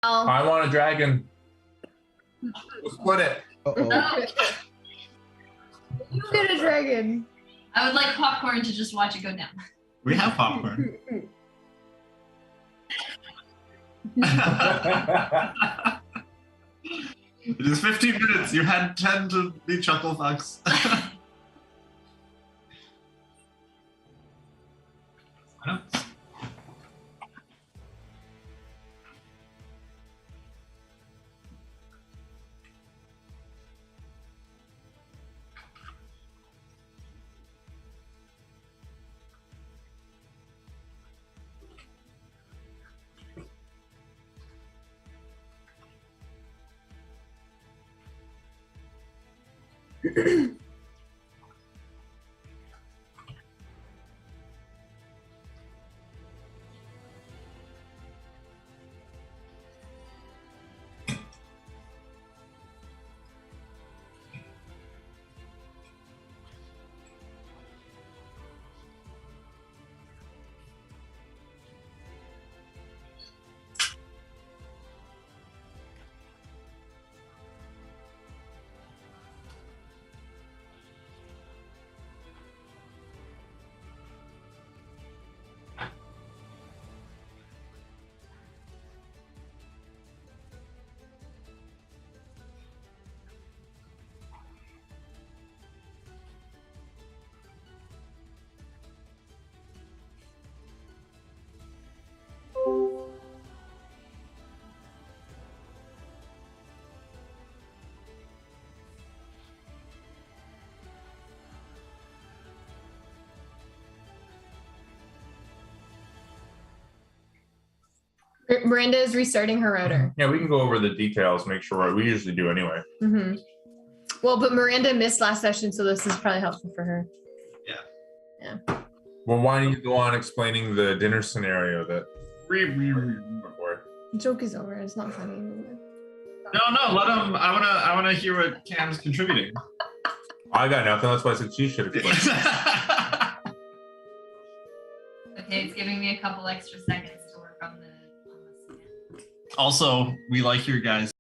I want a dragon. We'll split it. Uh-oh. You get a dragon. I would like popcorn to just watch it go down. We have popcorn. It is 15 minutes. You had 10 to be chuckle fucks. Miranda is restarting her router. Yeah, we can go over the details, make sure we usually do anyway. Mm-hmm. Well, but Miranda missed last session, so this is probably helpful for her. Yeah. Well, why don't you go on explaining the dinner scenario that before? The joke is over. It's not funny. No, let him. I wanna hear what Cam's contributing. I got nothing. That's why I said she should explain. Okay, it's giving me a couple extra seconds to work on the scene. Also, we like your guys.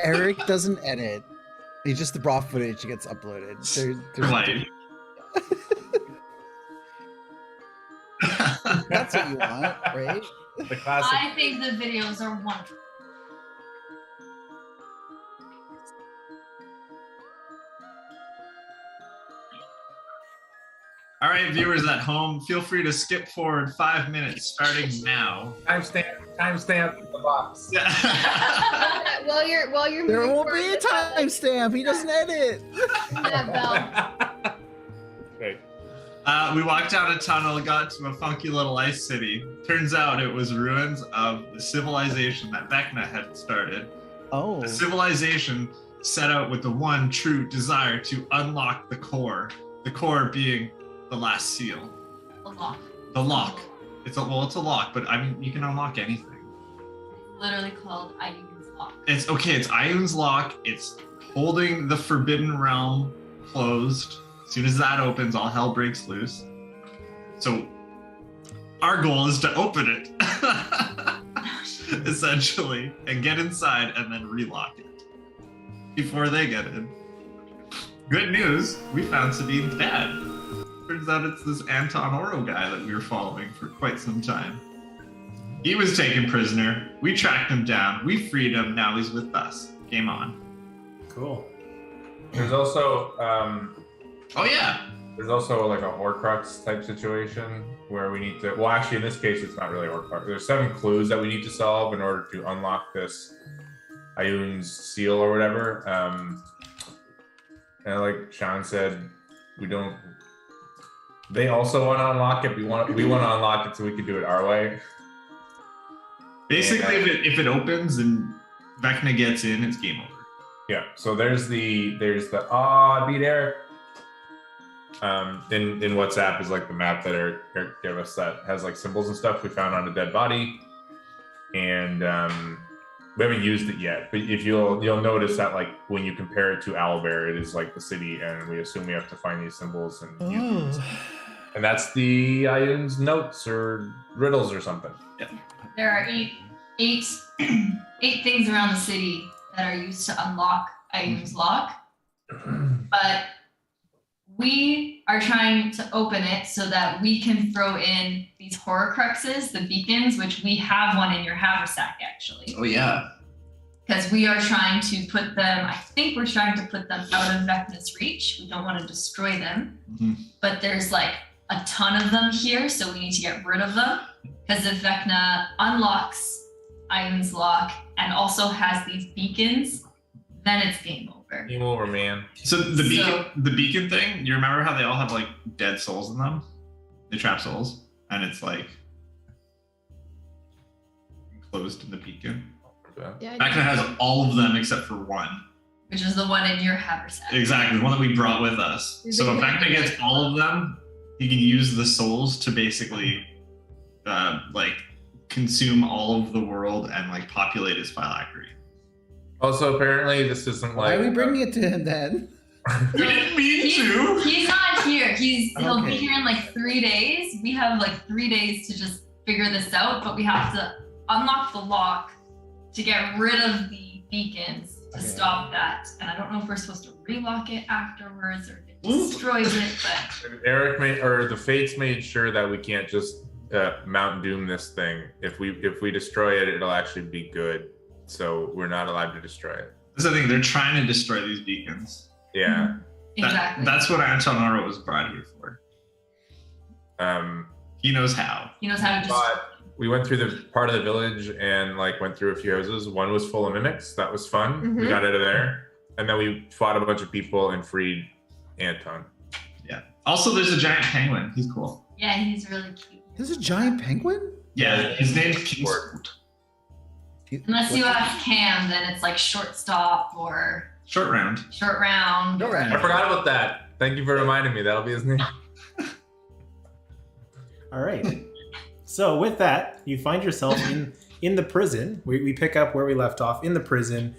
Eric doesn't edit. It's just the raw footage gets uploaded. Right. That's what you want, right? The classic. I think the videos are wonderful. All right, viewers at home, feel free to skip forward 5 minutes starting now. Timestamp in the box. While you're There moving won't be a forward, timestamp. He doesn't edit. yeah, Belle. Okay. We walked down a tunnel, got to a funky little ice city. Turns out it was ruins of the civilization that Vecna had started. Oh. The civilization set out with the one true desire to unlock the core being the last seal. A lock. The lock. It's a lock, but I mean, you can unlock anything. It's literally called Ion's lock. It's Ion's lock. It's holding the Forbidden Realm closed. As soon as that opens, all hell breaks loose. So our goal is to open it, essentially, and get inside and then relock it before they get in. Good news, we found Sabine's dad. Turns out it's this Anton Oro guy that we were following for quite some time. He was taken prisoner. We tracked him down. We freed him. Now he's with us. Game on. Cool. There's also Oh yeah. there's also like a Horcrux type situation where we need to. Well, actually, in this case, it's not really Horcrux. There's 7 clues that we need to solve in order to unlock this Ion's seal or whatever. And like Sean said, we don't. They also want to unlock it. We want to unlock it so we can do it our way. Basically, if it opens and Vecna gets in, it's game over. Yeah. So there's the I beat Eric. In WhatsApp is like the map that Eric gave us that has like symbols and stuff we found on a dead body, and we haven't used it yet. But if you'll notice that like when you compare it to Owlbear, it is like the city, and we assume we have to find these symbols and use them. And that's the Ion's notes or riddles or something. Yeah. There are eight things around the city that are used to unlock Ion's lock, but we are trying to open it so that we can throw in these Horcruxes, the beacons, which we have one in your haversack actually. Oh yeah. Because we are trying to put them, I think we're trying to put them out of Vecna's reach. We don't want to destroy them, but there's like a ton of them here, so we need to get rid of them. Because if Vecna unlocks Ion's lock and also has these beacons, then it's game over. Game over, man. So the beacon thing, you remember how they all have like dead souls in them? They trap souls, and it's like enclosed in the beacon. Yeah, Vecna has all of them except for one. Which is the one in your haversack. Exactly, the one that we brought with us. So if Vecna gets all of them, he can use the souls to basically like consume all of the world and like populate his phylactery. Also, apparently, this isn't Why like. are we bringing it to him then? We didn't mean to. He's not here. He'll be Okay. here in like 3 days. We have like 3 days to just figure this out, but we have to unlock the lock to get rid of the beacons to stop that. And I don't know if we're supposed to relock it afterwards or if it destroys it, but Eric the Fates made sure that we can't just Mountain Doom this thing. If we destroy it, it'll actually be good. So we're not allowed to destroy it. That's the thing. They're trying to destroy these beacons. Yeah. exactly. That's what Anton Oro was brought here for. He knows how. He knows how to just. But we went through the part of the village and like went through a few houses. One was full of mimics. That was fun. We got out of there, and then we fought a bunch of people and freed Anton. Yeah. Also, there's a giant penguin. He's cool. Yeah, he's really cute. There's a giant penguin? Yeah, his name's Kingsport. Unless you ask Cam, then it's like shortstop or Short round. short round. No, I forgot about that. Thank you for reminding me. That'll be his name. All right. So with that, you find yourself in the prison. We pick up where we left off in the prison,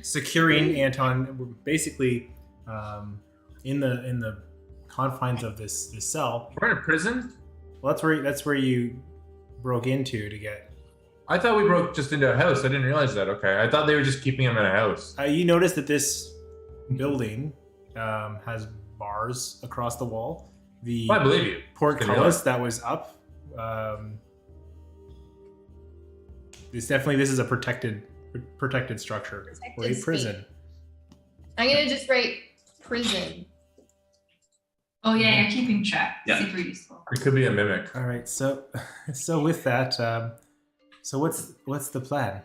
securing Anton. Basically, in the confines of this cell. We're in a prison? Well, that's where you broke into to get. I thought we broke just into a house. I didn't realize that. Okay. I thought they were just keeping him in a house. You notice that this building has bars across the wall. The Well, I believe you. portcullis that was up. This is a protected structure or a Protected prison. space. I'm gonna just write prison. Oh yeah, you're keeping track. Yeah. Super useful. It could be a mimic. All right, so with that, so what's the plan?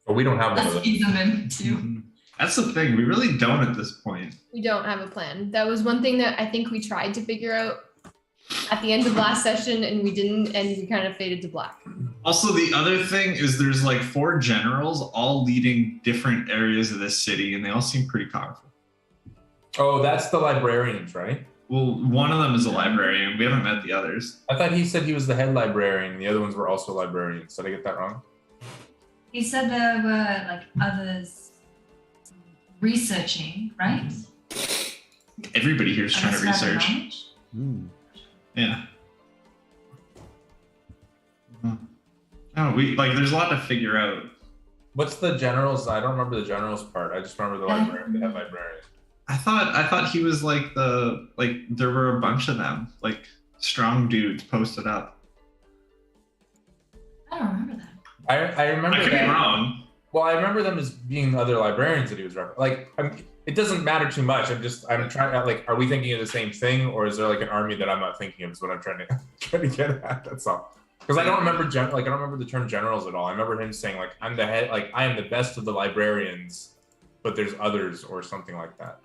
But we don't have one of Let's those. use them in too. That's the thing. We really don't at this point. We don't have a plan. That was one thing that I think we tried to figure out at the end of last session, and we didn't, and we kind of faded to black. Also, the other thing is there's like 4 generals all leading different areas of this city, and they all seem pretty powerful. Oh, that's the librarians, right? Well, one of them is a librarian. We haven't met the others. I thought he said he was the head librarian, and the other ones were also librarians. Did I get that wrong? He said there were like others researching, right? Everybody here is trying to Others have research. knowledge? Yeah. Oh, there's a lot to figure out. What's the generals? I don't remember the generals part. I just remember the librarian, the head librarian. I thought he was like there were a bunch of them, like strong dudes posted up. I don't remember that. I remember I could be that. wrong. Well, I remember them as being other librarians that he was referencing. It doesn't matter too much. I'm trying to are we thinking of the same thing, or is there like an army that I'm not thinking of? Is what I'm trying to get at. That's all. Because I don't remember I don't remember the term generals at all. I remember him saying like I'm the head, like I am the best of the librarians, but there's others or something like that.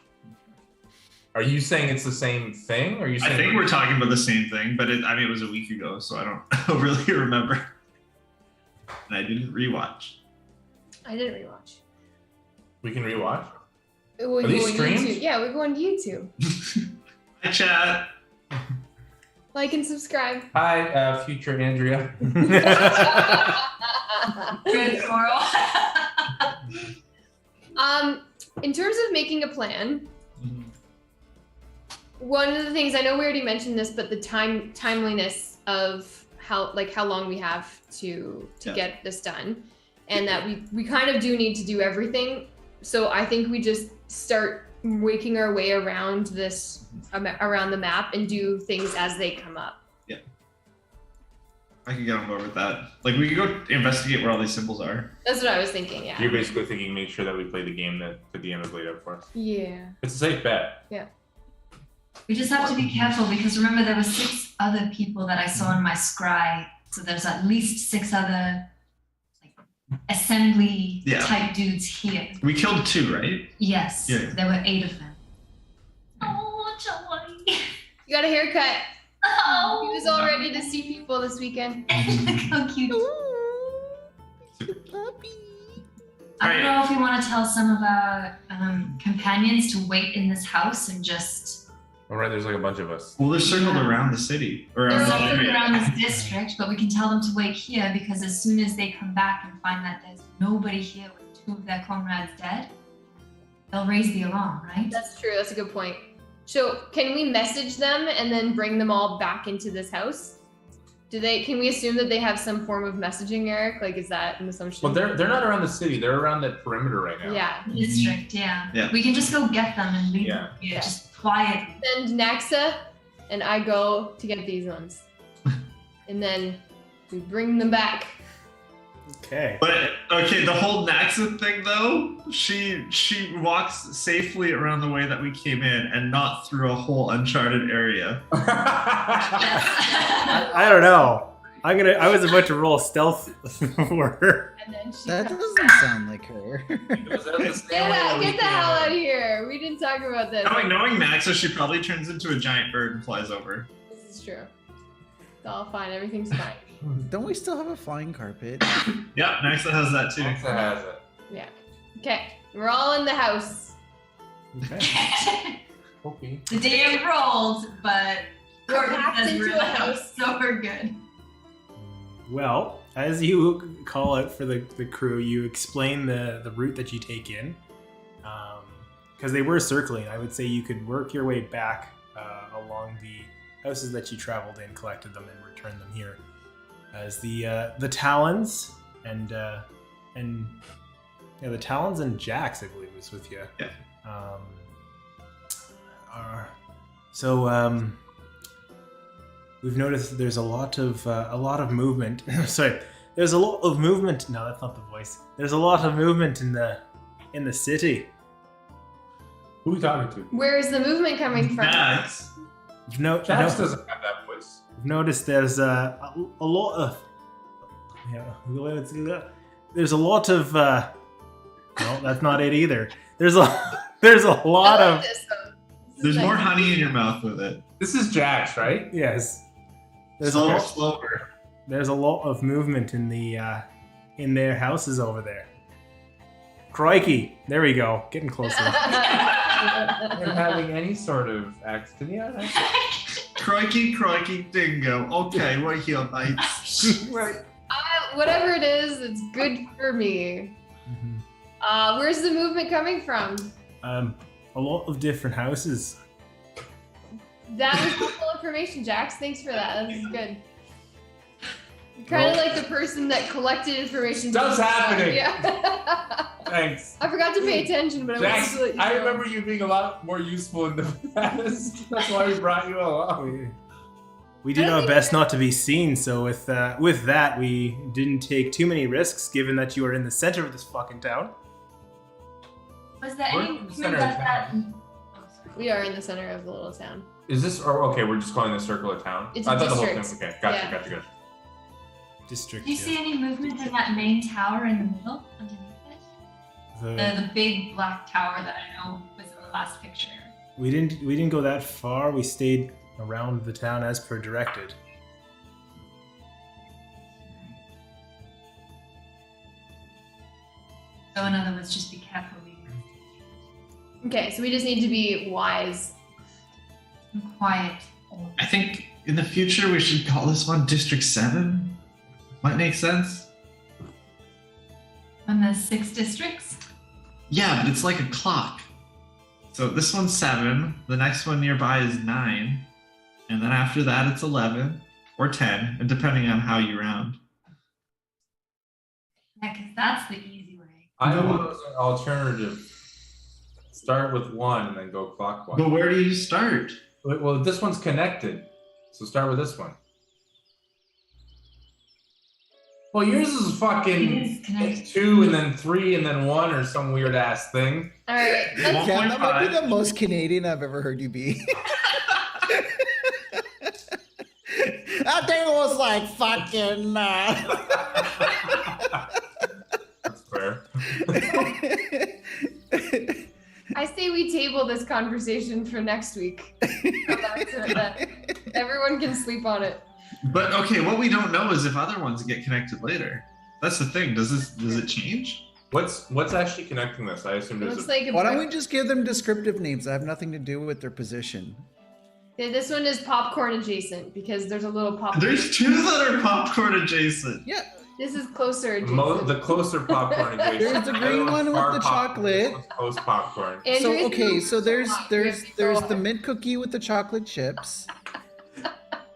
Are you saying it's the same thing? Or are you saying I think we're talking about the same thing, but it was a week ago, so I don't really remember. And I didn't rewatch. I didn't rewatch. we can rewatch? We Are go these on streamed? YouTube. Yeah, we go on YouTube. Hi, chat. Like and subscribe. Hi, future Andrea. Good, Coral. In terms of making a plan, one of the things I know we already mentioned this, but the timeliness of how long we have to get this done, and that we kind of do need to do everything. So I think we just start waking our way around around the map and do things as they come up. Yeah, I can get on board with that. Like we could go investigate where all these symbols are. That's what I was thinking. Yeah. You're basically thinking make sure that we play the game that the DM has laid out for us. Yeah. It's a safe bet. Yeah. We just have to be careful because remember there were 6 other people that I saw in my scry. So there's at least 6 other assembly type dudes here. We killed 2, right? Yes. Yeah. There were 8 of them. Oh, joy. You got a haircut. Oh. He was all ready to see people this weekend. Look how cute. Puppy. I don't know if we want to tell some of our companions to wait in this house and just. All right, there's like a bunch of us. Well, they're circled around the city. They're Around the circled area. around this district, but we can tell them to wait here because as soon as they come back and find that there's nobody here with 2 of their comrades dead, they'll raise the alarm, right? That's true. That's a good point. So can we message them and then bring them all back into this house? Can we assume that they have some form of messaging, Eric? Like, is that an assumption? Well, they're not around the city. They're around that perimeter right now. Yeah. District, yeah. Yeah. We can just go get them and leave them here, just quietly. Send Naxa and I go to get these ones. And then we bring them back. Okay. But okay, the whole Naxa thing though, she walks safely around the way that we came in and not through a whole uncharted area. I don't know. I was about to roll stealth for her. And then she That comes doesn't back. sound like her. Get the hell out of here. We didn't talk about this. Knowing Naxa, she probably turns into a giant bird and flies over. This is true. It's all fine. Everything's fine. Don't we still have a flying carpet? Yeah, Naxa has that too. Naxa has it. Yeah. Okay. We're all in the house. Okay. Okay. The DM rolled, but We're Courtney packed says into we're in a the house. so we're good. Well, as you call out for the crew, you explain the route that you take in. Because they were circling, I would say you could work your way back along the houses that you traveled in, collected them, and returned them here. As the Talons and the Talons and Jax, I believe, was with you. Yeah. We've noticed there's a lot of movement. Sorry, there's a lot of movement. No, that's not the voice. There's a lot of movement in the city. Who are we talking to? Where is the movement coming from? Nax. Jax doesn't have that voice. I've noticed there's a lot of. There's a lot of. No, that's not it either. There's a lot I like of this, though. This is There's more nice. honey in your mouth with it. This is Jax, right? yes. There's Slower. a lot of movement in the in their houses over there. Crikey! There we go. Getting closer. I'm having any sort of accident. Yeah. Crikey, dingo. Okay, we're here, mates. Whatever it is, it's good for me. Mhm. Where's the movement coming from? A lot of different houses. That was helpful information, Jax. Thanks for that. This is good. You're kind of like the person that collected information. Stuff's happening. Yeah. Thanks. I forgot to pay attention, but I wanted Jax, to let you know. I remember you being a lot more useful in the past. That's why we brought you along. We did I don't our think best not to be seen, so with that, we didn't take too many risks, given that you are in the center of this fucking town. Was there We're any in the movement center of that? town. Oh, sorry. We are in the center of the little town. Is this, or okay, we're just calling this circle of town? It's a I thought the whole district. thing, okay, gotcha, Yeah. gotcha. District. Do you see any movement in that main tower in the middle, underneath it? The big black tower that I know was in the last picture. We didn't go that far. We stayed around the town as per directed. So in other words, just be careful. Okay, so we just need to be wise. And quiet. I think in the future we should call this one District 7. Might make sense. And there's 6 districts. Yeah, but it's like a clock. So this one's 7, the next one nearby is 9, and then after that it's 11 or 10, and depending on how you round. Yeah, because that's the easy way. I No. was an alternative. Start with 1 and then go clockwise. But where do you start? Well, this one's connected, so start with this one. Well, yours is It fucking is connected. 2 and then 3 and then 1 or some weird ass thing. All right, let's, Yeah, that might be 1.5. the most Canadian I've ever heard you be. That thing was like fucking. That's fair. I say we table this conversation for next week. Come back to it then. Everyone can sleep on it. But okay, what we don't know is if other ones get connected later. That's the thing. Does it change? What's actually connecting this? I assume It there's looks a. like a Why don't we just give them descriptive names that have nothing to do with their position? Okay, this one is popcorn adjacent because there's a little popcorn. There's 2 that are popcorn adjacent. Yeah, This is closer adjacent. The closer popcorn adjacent. There's the green one with Far the popcorn, chocolate. this one's close popcorn. Andrew, so it's okay, so there's hot. there's We have to there's go the on. mint cookie with the chocolate chips.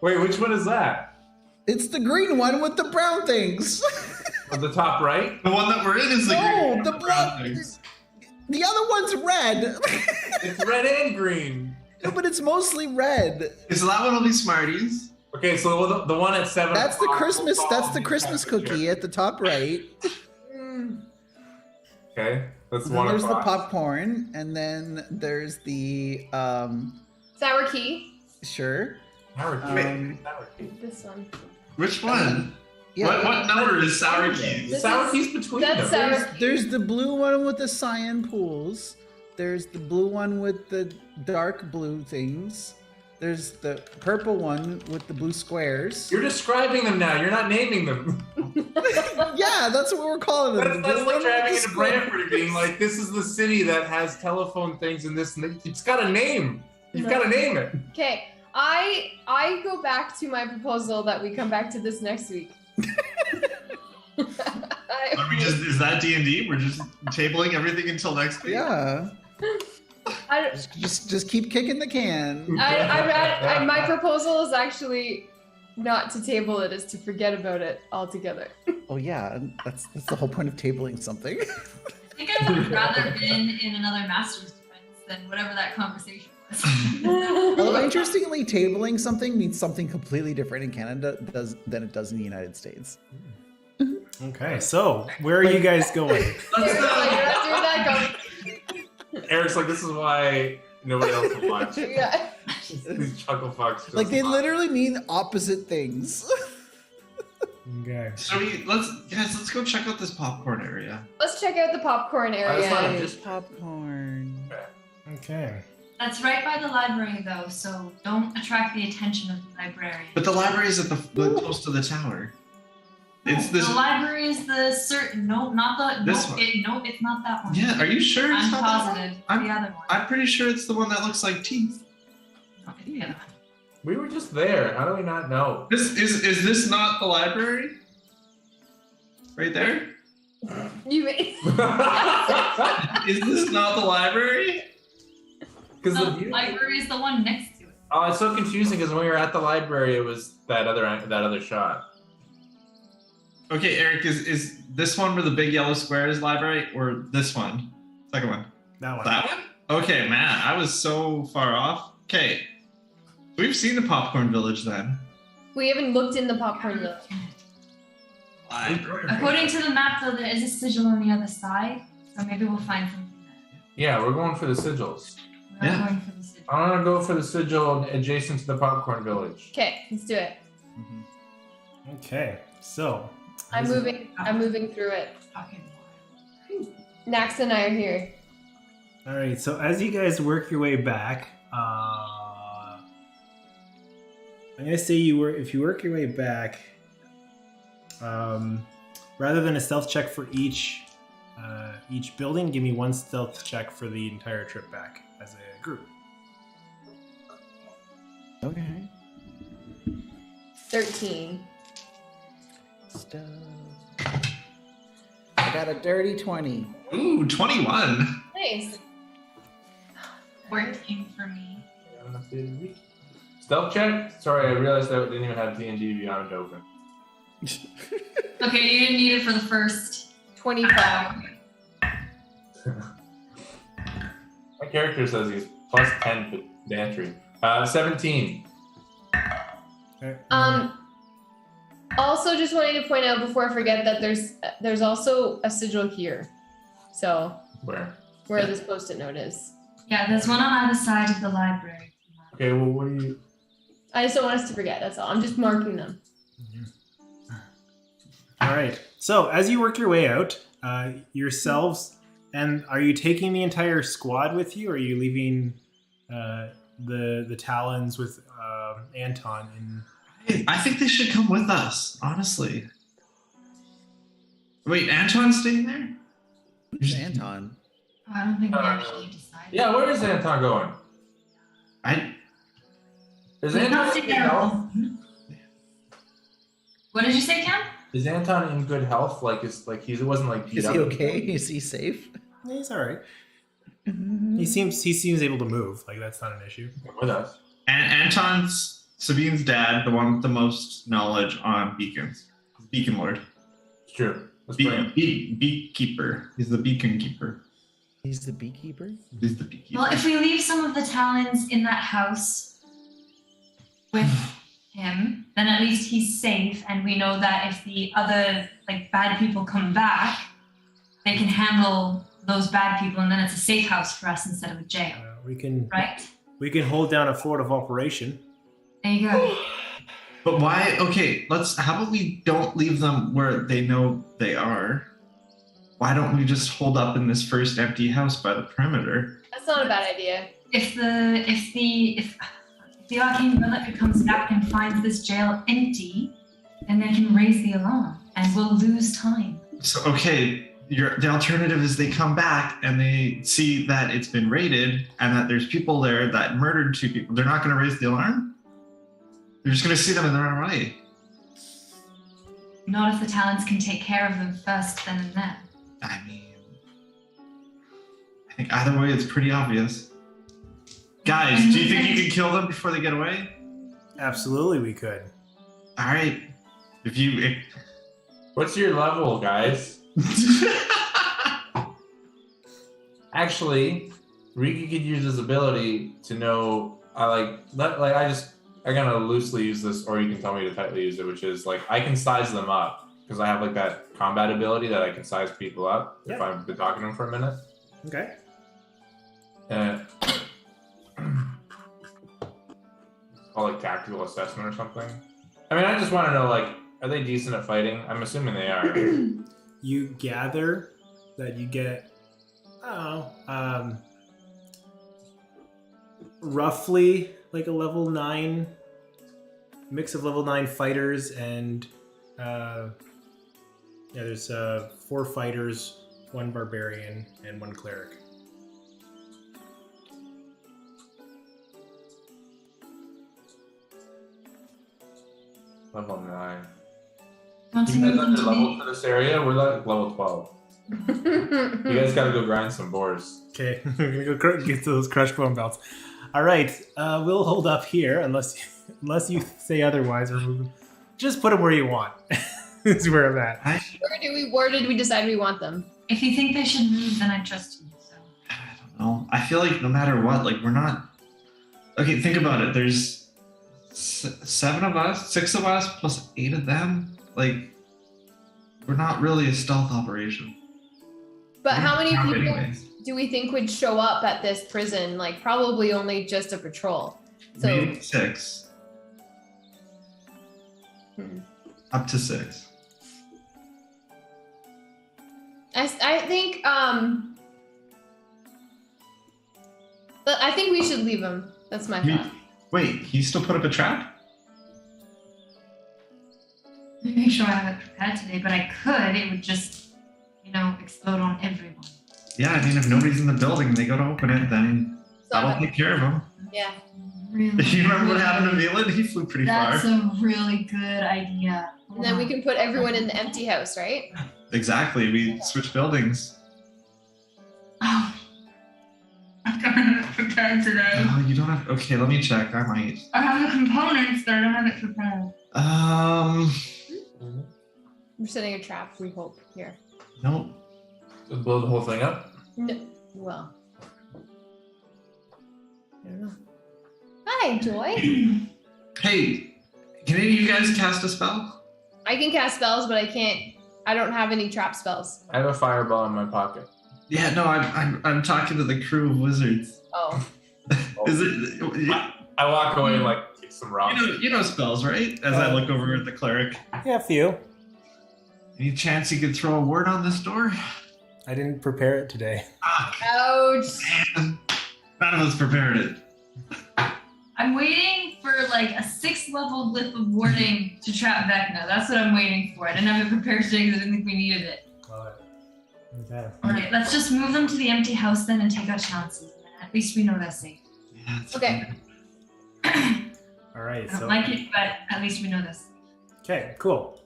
Wait, which one is that? It's the green one with the brown things. On the top right? The one that we're in is the No, green the one, brown. things. The other one's red. It's red and green. No, but it's mostly red. So that one will be Smarties. Okay, so the one at 7. That's the o'clock Christmas. will That's follow the the Christmas chocolate cookie chip. at the top right. Mm. Okay, that's Then 1 there's the o'clock. popcorn, and then there's the Sour key. sure. Sour Um, key. This one. Which one? Yeah. What number is sour keys? This Sour is- keys between that's them. sour- There's the blue one with the cyan pools. There's the blue one with the dark blue things. There's the purple one with the blue squares. You're describing them now. You're not naming them. Yeah, that's what we're calling them. That's The like one with driving the into square- Brantford and being like, this is the city that has telephone things and this. And it's got a name. You've No. got to name it. Okay, I go back to my proposal that we come back to this next week. Are we just, is that D&D? We're just tabling everything until next week? Yeah. I, Just keep kicking the can. my proposal is actually not to table it, is to forget about it altogether. Oh yeah, that's the whole point of tabling something. I think I would have rather been in another master's defense than whatever that conversation was. Although interestingly, tabling something means something completely different in Canada than it does in the United States. Okay, so where are you guys going? Eric's like, "You're not doing that, Eric's like, this is why nobody else will watch. go." Yeah. These chuckle fucks. Just Like they literally mean opposite things. Okay. So let's go check out this popcorn area. Let's check out the popcorn area. fine. Hey, just- popcorn. Okay. That's right by the library, though, so don't attract the attention of the librarian. But the library is at the close to the tower. It's this. The library is the certain. No, not the. This no, one. no, it's not that one. Yeah, are you sure it's I'm not that one? positive. I'm- The other one. I'm pretty sure it's the one that looks like teeth. No, it's the other one. We were just there. How do we not know? This is this not the library? Right there? You may- Is this not the library? Because The library is the one next to it. oh, it's so confusing. Because when we were at the library, it was that other shot. Okay, Eric, is this one where the big yellow square is library, or this one? Second one. That one. That one? Okay, man, I was so far off. Okay. We've seen the popcorn village then. We haven't looked in the popcorn village. Library. According to the map, though, there is a sigil on the other side, so maybe we'll find something there. Yeah, we're going for the sigils. We're not Yeah. going for the sigil. I want to go for the sigil adjacent to the popcorn village. Okay, let's do it. Okay. So. I'm moving through it. Fucking Nax and I are here. All right. So as you guys work your way back, I'm gonna say if you work your way back, rather than a stealth check for each building, give me one stealth check for the entire trip back as a group. Okay. 13. Stuff. I got a dirty 20. Ooh, 21. Nice. 14 for me. Stealth check? Sorry, I realized I didn't even have D&D Beyond open. Okay, you didn't need it for the first. 25. My character says he's plus 10 for Dantry. 17. Okay. Also, just wanted to point out before I forget that there's also a sigil here. So Where? where this post-it note is. Yeah, there's one on either side of the library. Okay, well, what do you... I just don't want us to forget. That's all. I'm just marking them. All right. So as you work your way out, yourselves, and are you taking the entire squad with you, or are you leaving the Talons with Anton in? I think they should come with us, honestly. Wait, Anton's staying there? Who's Anton? Oh, I don't think we actually decided. Yeah, where is Anton going? Is We've not Anton seen in good their health? own. What did you say, Cam? Is Anton in good health? Like, it wasn't like beat Is up. he okay? Is he safe? Yeah, he's all right. He seems able to move. Like that's not an issue. With us. Anton's Sabine's dad, the one with the most knowledge on beacons. Beacon Lord. It's true. Let's bring him. Beekeeper. He's the beacon keeper. He's the beekeeper? He's the beekeeper. Well, if we leave some of the Talons in that house with him, then at least he's safe, and we know that if the other bad people come back, they can handle those bad people, and then it's a safe house for us instead of a jail, We can right? hold down a fort of operation. There you go. But why? Okay, how about we don't leave them where they know they are? Why don't we just hold up in this first empty house by the perimeter? That's not a bad idea. If the arcane relic comes back and finds this jail empty, then they can raise the alarm, and we'll lose time. So, okay, the alternative is they come back and they see that it's been raided and that there's people there that murdered 2 people. They're not going to raise the alarm? They're just going to see them and then run away. Not if the Talons can take care of them first, then and there. I mean, I think either way it's pretty obvious. Guys, do you think you can kill them before they get away? Absolutely, we could. All right. What's your level, guys? Actually, Riki could use his ability to know. I'm gonna loosely use this, or you can tell me to tightly use it, which is I can size them up because I have that combat ability that I can size people up if I've been talking to them for a minute. Okay. It's called tactical assessment or something. I mean, I just want to know Are they decent at fighting? I'm assuming they are. You gather that you get, roughly like a level 9 mix of level 9 fighters and there's 4 fighters, 1 barbarian, and 1 cleric. Level 9. Want to You guys move under into level the- for this area? We're like level 12. You guys gotta go grind some boars. Okay, we're gonna go get to those crushed bone belts. All right, we'll hold up here unless you say otherwise. Or just put them where you want. Is where I'm at. Where did we decide we want them? If you think they should move, then I trust you. So. I don't know. I feel like no matter what, like we're not. Okay, think about it. There's 7 of us, 6 of us, plus 8 of them. Like we're not really a stealth operation. But how many Count people anyways. do we think would show up at this prison? Like probably only just a patrol. So Maybe 6. Up to 6. I think but I think we should leave them. That's my thought. Wait, he still put up a trap? I'm not sure I have it prepared today, but I could. It would just, explode on everyone. Yeah, I mean, if nobody's in the building and they go to open it, then So, that'll take care of them. yeah. Really. You remember what happened to Veland? He flew pretty That's far. a really good idea. And then we can put everyone in the empty house, right? Exactly. We switch buildings. Oh. I don't have it prepared today. Oh, you don't have. Okay, let me check. I might. I have the components, but I don't have it prepared. We're setting a trap, we hope, here. Nope. Just blow the whole thing up. No. Well. I don't know. Hi, Joy. Hey, can any of you guys cast a spell? I can cast spells, but I don't have any trap spells. I have a fireball in my pocket. Yeah, no, I'm talking to the crew of wizards. Oh. Is it? I walk away and like kick some rocks. You know spells, right? As I look over at the cleric. Yeah, a few. Any chance you could throw a word on this door? I didn't prepare it today. Ouch. Man, none of us prepared it. I'm waiting for like a 6th level lip of warding to trap Vecna. That's what I'm waiting for. I didn't have it prepared today because I didn't think we needed it. Love it. Okay. Alright, let's just move them to the empty house then and take our chances. And then at least we know they're safe. Yeah, it's Okay. fine. All right. I don't So like it, but at least we know this. okay, cool.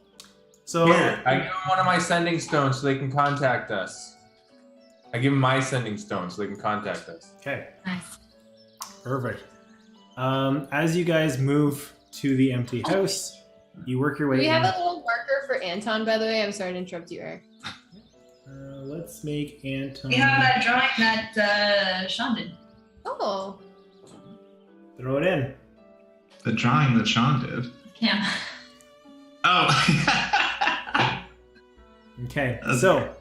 So Here, I give them one of my sending stones so they can contact us. I give them my sending stone so they can contact us. okay, Nice. perfect. As you guys move to the empty house, you work your Do way we in. have a little marker for Anton, by the way? I'm sorry to interrupt you, Eric. Let's make Anton We have that drawing that Sean did. Oh. throw it in. The drawing that Sean did. Yeah. Oh. Okay, Okay. so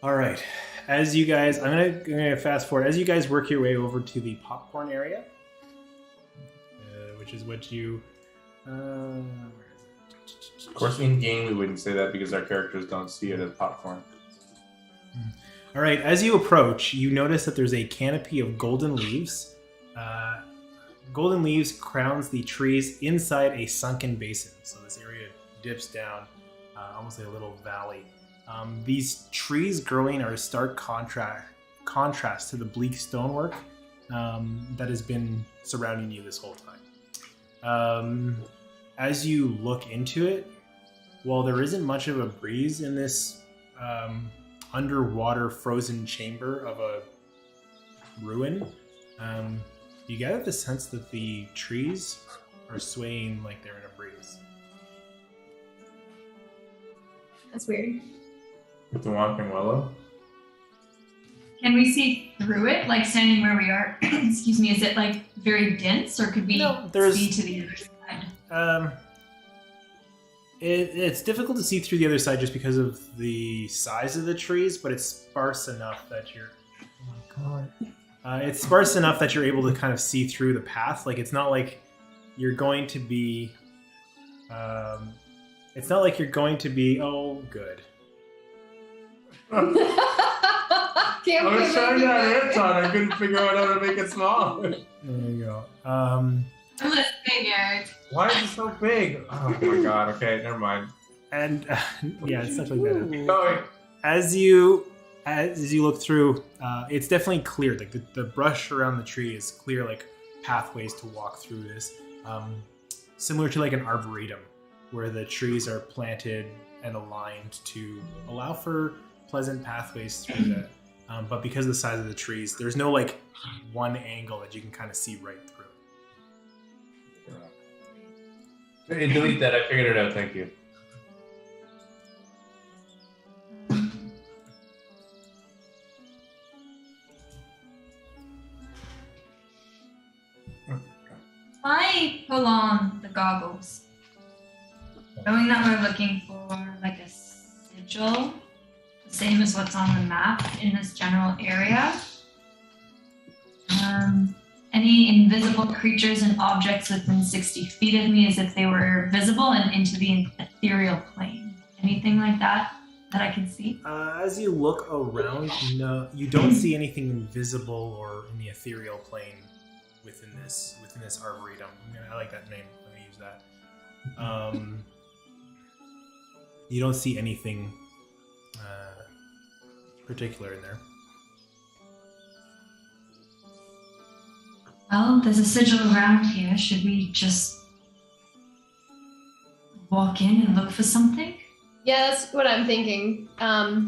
all right. As you guys, I'm gonna fast forward. As you guys work your way over to the popcorn area, which is what you. Where is it? Of course, in game we wouldn't say that because our characters don't see it as popcorn. All right, as you approach, you notice that there's a canopy of golden leaves. Golden leaves crowns the trees inside a sunken basin. So this area dips down, almost like a little valley. These trees growing are a stark contrast to the bleak stonework that has been surrounding you this whole time. As you look into it, while there isn't much of a breeze in this underwater frozen chamber of a ruin, you get the sense that the trees are swaying like they're in a breeze. That's weird. With the Whomping Willow. Can we see through it, like standing where we are? Excuse me. Is it like very dense, or could we No, there's- see to the other side? It's difficult to see through the other side just because of the size of the trees, but it's sparse enough that you're. Oh my god! It's sparse enough that you're able to kind of see through the path. Like it's not like you're going to be It's not like you're going to be. Oh, good. Can't I was believe trying it. that Anton. I couldn't figure out how to make it small. There you go. I'm listening, Eric. Why is it so big? Oh my god. Okay, never mind. And yeah, it's definitely better. Going. As you look through, it's definitely clear. Like the brush around the tree is clear, like pathways to walk through this. Similar to like an arboretum, where the trees are planted and aligned to allow for pleasant pathways through that. But because of the size of the trees, there's no like one angle that you can kind of see right through. Hey, delete that. I figured it out. Thank you. I pull on the goggles, knowing that we're looking for like a sigil, the same as what's on the map in this general area. Any invisible creatures and objects within 60 feet of me as if they were visible and into the ethereal plane. Anything like that I can see? As you look around, no, you don't see anything invisible or in the ethereal plane within this arboretum. I like that name. I'm gonna use that. You don't see anything particular in there. Well, there's a sigil around here. Should we just walk in and look for something? Yeah, that's what I'm thinking. I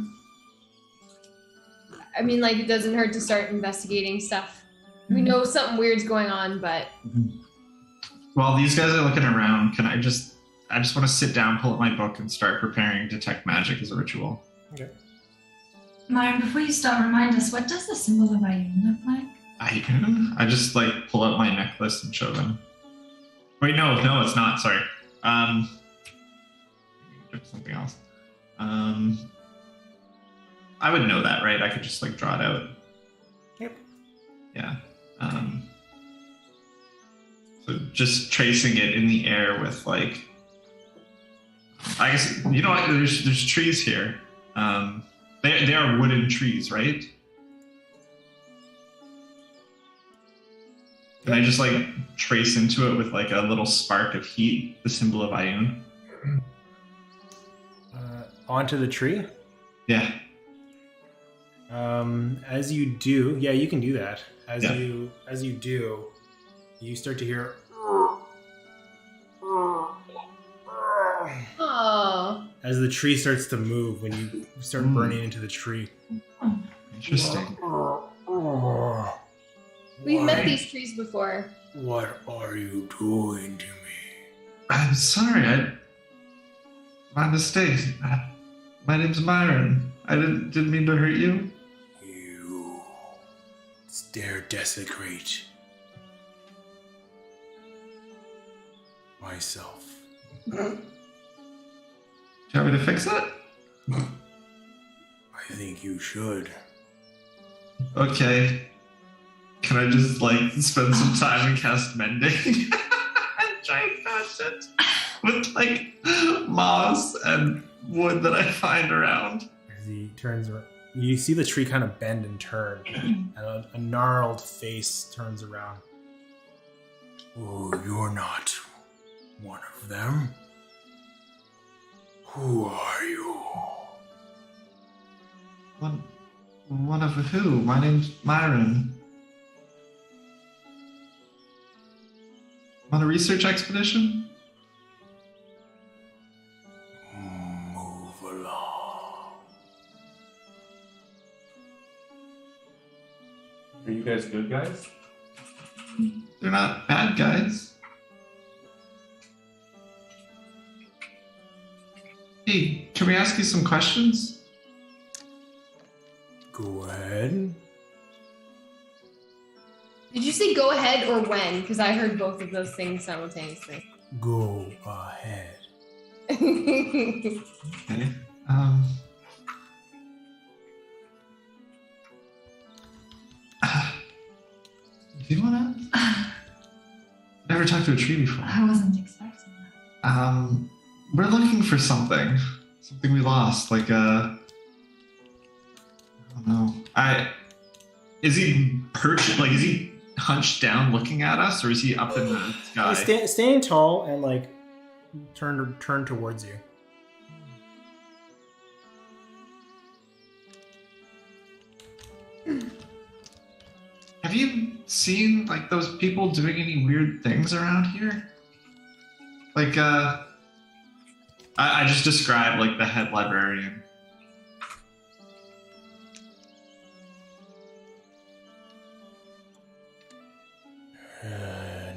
mean, like, it doesn't hurt to start investigating stuff. We know something weird's going on, but While these guys are looking around, I just want to sit down, pull up my book, and start preparing detect magic as a ritual. Okay. Myron, before you start, remind us, what does the symbol of Ayun look like? I just like pull out my necklace and show them. Wait, no, it's not. Sorry. Something else. I would know that, right? I could just like draw it out. Yep. Yeah. So just tracing it in the air with like, I guess you know what? There's trees here. They are wooden trees, right? Can I just like trace into it with like a little spark of heat, the symbol of Ayun? Onto the tree? Yeah. As you do, yeah, you can do that. As Yeah. you do, you start to hear. oh, As the tree starts to move when you start burning into the tree. Interesting. we've met these trees before. What are you doing to me? I'm sorry. My mistake. My name's Myron. I didn't mean to hurt you. You dare desecrate myself. Do you want me to fix it? I think you should. Okay. Can I just like spend some time and cast mending? And try and patch it with like moss and wood that I find around. As he turns around, you see the tree kind of bend and turn, and a gnarled face turns around. Oh, you're not one of them? Who are you? One of who? My name's Myron. On a research expedition? Move along. Are you guys good guys? They're not bad guys. Hey, can we ask you some questions? Go ahead. Did you say go ahead or when? Because I heard both of those things simultaneously. Go ahead. Okay. Do you wanna? Never talked to a tree before. I wasn't expecting that. We're looking for something. Something we lost. Like I don't know. Is he perched? Like, is he hunched down looking at us, or is he up in the sky? He's standing tall and like turned towards you. Have you seen like those people doing any weird things around here? Like I just described like the head librarian.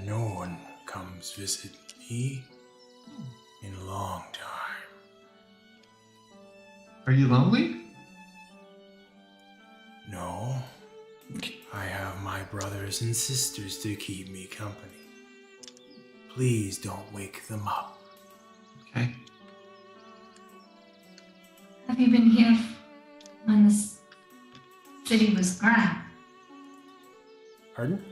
No one comes visit me in a long time. Are you lonely? No. I have my brothers and sisters to keep me company. Please don't wake them up. Okay. Have you been here when this city was grand? Pardon?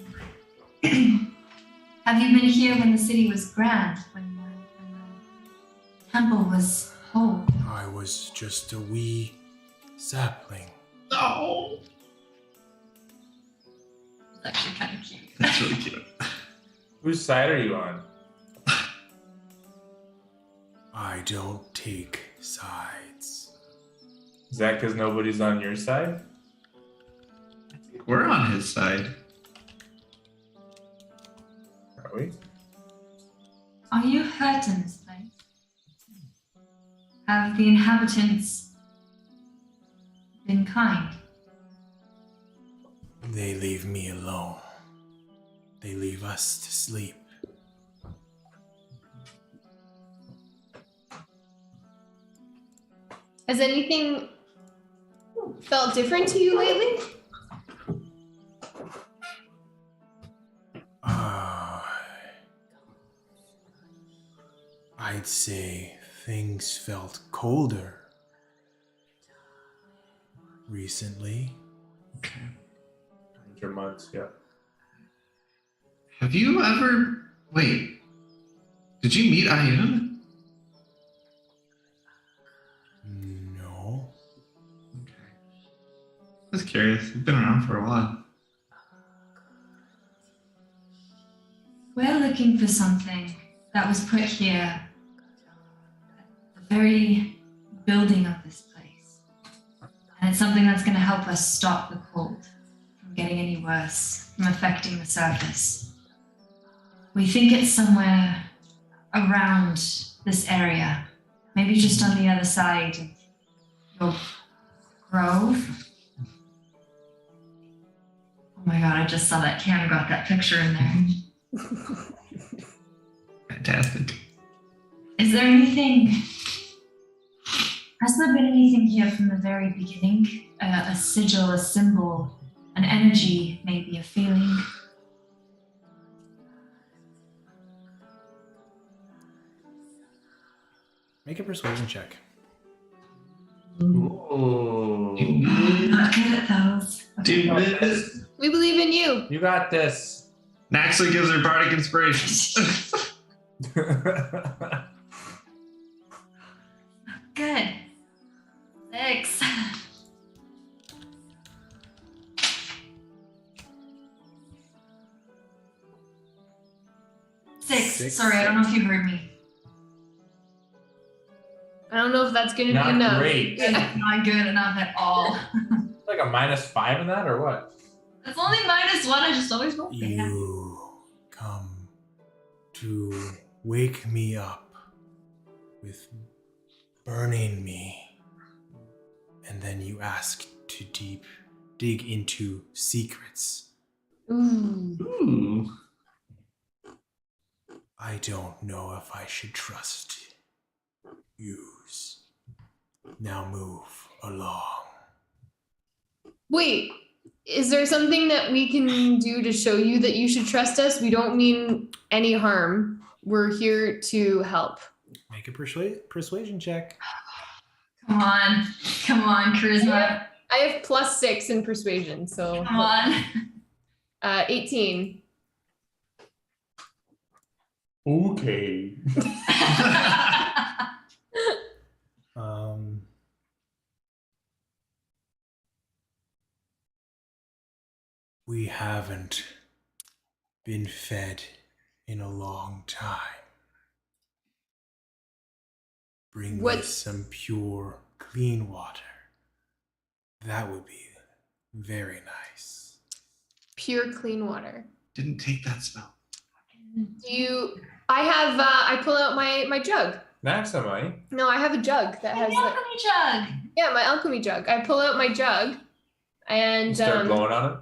Have you been here when the city was grand? When the temple was whole? I was just a wee sapling. No. It's actually kind of cute. That's really cute. Whose side are you on? I don't take sides. Is that because nobody's on your side? We're on his side. Are we? Are you hurt in this place? Have the inhabitants been kind? They leave me alone. They leave us to sleep. Has anything felt different to you lately? I'd say things felt colder recently. Okay. Winter months, yeah. Have you ever... Wait. Did you meet Ayun? No. Okay. I was curious. You've been around for a while. We're looking for something that was put here at the very building of this place. And it's something that's going to help us stop the cold from getting any worse, from affecting the surface. We think it's somewhere around this area, maybe just on the other side of your grove. Oh my god, I just saw that Cam got that picture in there. Fantastic. Is there anything? Has there been anything here from the very beginning? A sigil, a symbol, an energy, maybe a feeling? Make a persuasion check. Ooh. I'm not good at those. Do this. We believe in you. You got this. Naxley gives her bardic inspiration. Good. 6. Six. Sorry, I don't know if you heard me. I don't know if that's going to be Not enough. great. Not good enough at all. Like a -5 in that, or what? It's only -1. I just always roll. You come to wake me up with burning me, and then you ask to dig into secrets. Ooh. Ooh. I don't know if I should trust yous. Now move along. Wait, is there something that we can do to show you that you should trust us? We don't mean any harm. We're here to help. Make a persuasion check. Come on, charisma. I have +6 in persuasion, so Come on. 18. Okay. We haven't been fed in a long time. Bring me What- some pure, clean water. That would be very nice. Pure clean water. Didn't take that spell. I pull out my jug. Maximite. No, I have a jug that has The alchemy jug. yeah, my alchemy jug. I pull out my jug and You start blowing on it.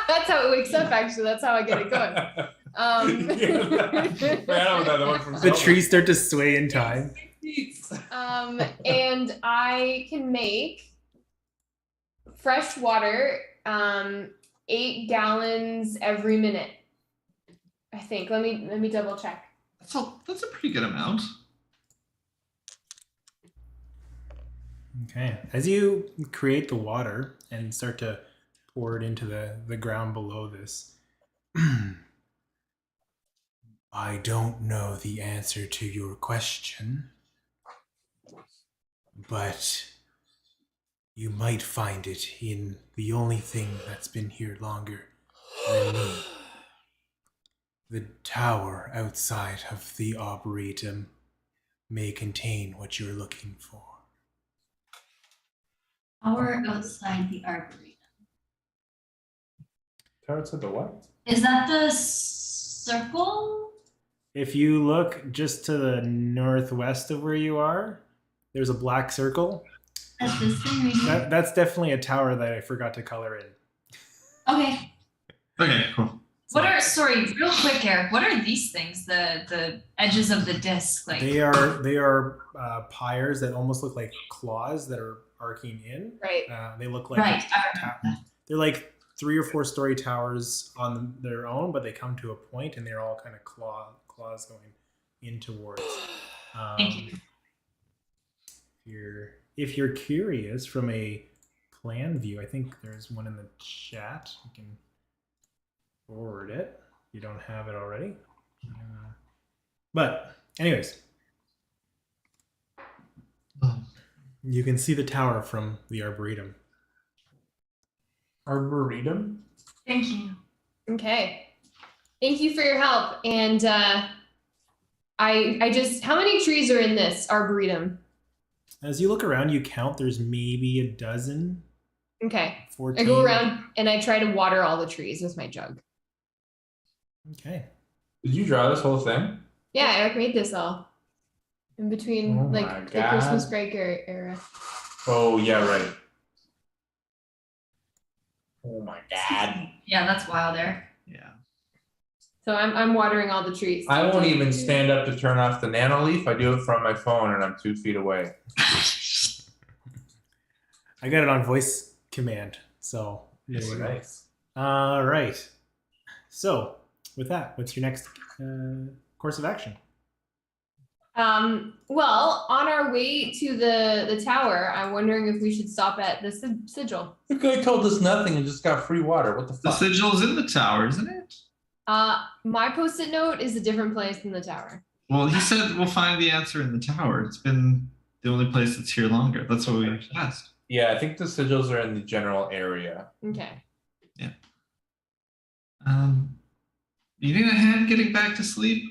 that's how it wakes up actually. That's how I get it going. The trees start to sway in time. And I can make fresh water 8 gallons every minute. I think. Let me double check. That's a pretty good amount. Okay. As you create the water and start to pour it into the ground below this, I don't know the answer to your question, but you might find it in the only thing that's been here longer than me. The tower outside of the Arboretum may contain what you're looking for. Tower outside the Arboretum. Tower outside the what? Is that the circle? If you look just to the northwest of where you are, there's a black circle. That's this thing right here. That's definitely a tower that I forgot to color in. Okay. Okay, cool. Sorry, real quick, Eric, what are these things? The edges of the disc, like They are pyres that almost look like claws that are arcing in. Right. They look like right. they're like 3 or 4 story towers on their own, but they come to a point and they're all kind of claws going in towards. Thank you. If you're curious from a plan view, I think there's one in the chat. You can forward it. You don't have it already. But anyways, you can see the tower from the Arboretum. Arboretum? Thank you. Okay. Thank you for your help. And I just how many trees are in this arboretum? As you look around, you count. There's maybe a dozen. Okay. 14. I go around and I try to water all the trees with my jug. Okay. Did you draw this whole thing? Yeah, Eric made this all in between Oh my like the God. Christmas break era. Oh yeah, right. Oh my God. Yeah, that's wild, Eric. Yeah. So I'm watering all the trees. I won't even stand up to turn off the nano leaf. I do it from my phone and I'm 2 feet away. I got it on voice command. So It's nice. all right. So with that, what's your next course of action? Well, on our way to the tower, I'm wondering if we should stop at the sigil. The guy told us nothing and just got free water. What the The fuck? sigil's in the tower, isn't it? My post-it note is a different place than the tower. Well, he said we'll find the answer in the tower. It's been the only place that's here longer. That's what we asked. Yeah, I think the sigils are in the general area. Okay. You need a hand getting back to sleep?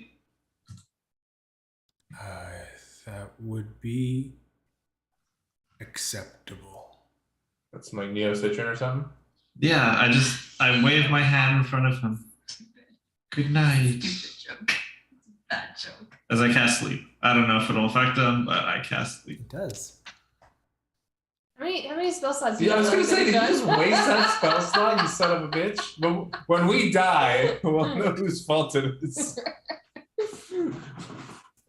That would be acceptable. That's like Neo Citron or something. Yeah, I wave my hand in front of him. Good night. Stupid joke. Bad joke. As I cast sleep. I don't know if it'll affect him, but I cast sleep. It does. How many spell slots do Yeah, I was have gonna say, did you left? just waste that spell slot, you son of a bitch? But when we die, we'll know whose fault it is.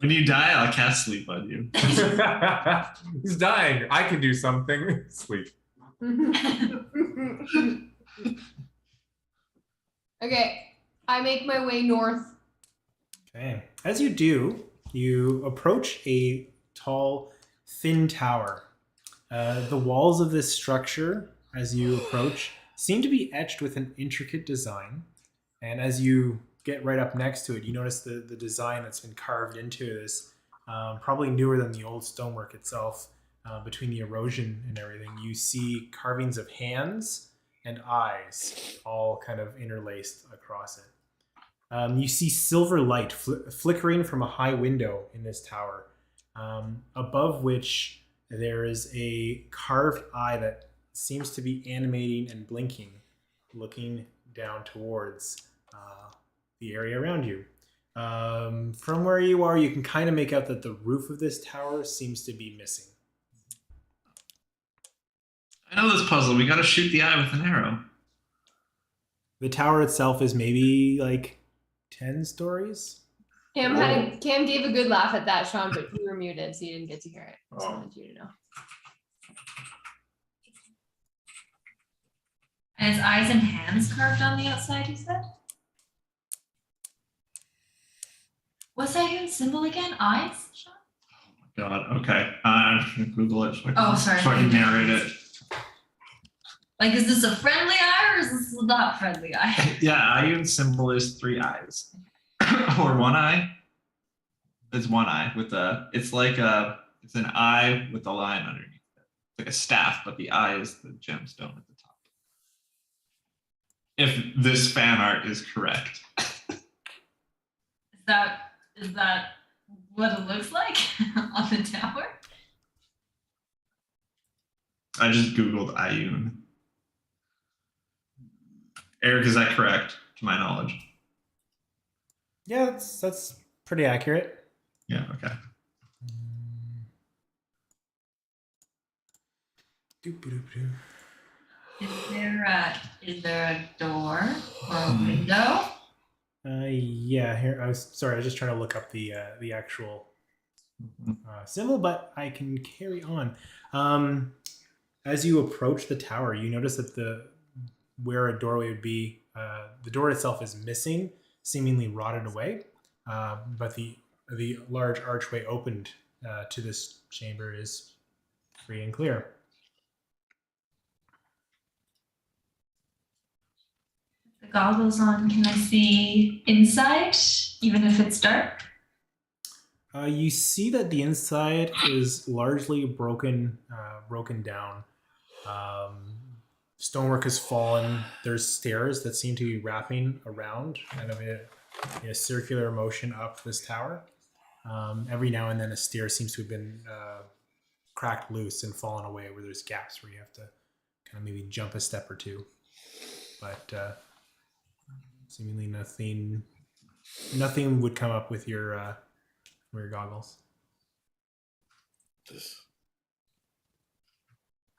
When you die, I'll cast sleep on you. He's dying. I can do something. Sleep. Okay, I make my way north. Okay. As you do, you approach a tall, thin tower. The walls of this structure, as you approach, seem to be etched with an intricate design. And as you get right up next to it, you notice the design that's been carved into this, probably newer than the old stonework itself. Between the erosion and everything, you see carvings of hands and eyes all kind of interlaced across it. You see silver light flickering from a high window in this tower, above which there is a carved eye that seems to be animating and blinking, looking down towards the area around you. From where you are, you can kind of make out that the roof of this tower seems to be missing. I know this puzzle. We got to shoot the eye with an arrow. The tower itself is maybe like 10 stories. Cam gave a good laugh at that, Sean, but you were muted, so you didn't get to hear it. Just wanted you to know. And his eyes and hands carved on the outside, you said? What's that even symbol again? Eyes, Sean? God. Okay. I'm just gonna Google it. So I can, Oh, sorry. So I can narrate it. Like, is this a friendly eye or is this a not friendly eye? Yeah, Ayun symbol is 3 eyes, or 1 eye. It's 1 eye with a. It's like it's an eye with a line underneath it. It's like a staff, but the eye is the gemstone at the top. If this fan art is correct. Is that what it looks like on the tower? I just Googled Ayun. Eric, is that correct, to my knowledge? Yeah, that's pretty accurate. Yeah, okay. Is there a door or a window? Yeah, here I was just trying to look up the actual symbol, but I can carry on. As you approach the tower, you notice that where a doorway would be, the door itself is missing, seemingly rotted away, but the large archway opened to this chamber is free and clear. The goggles on, can I see inside, even if it's dark? You see that the inside is largely broken down. Stonework has fallen. There's stairs that seem to be wrapping around, kind of in a circular motion up this tower. Every now and then a stair seems to have been cracked loose and fallen away, where there's gaps where you have to kind of maybe jump a step or two. But seemingly nothing would come up with your goggles.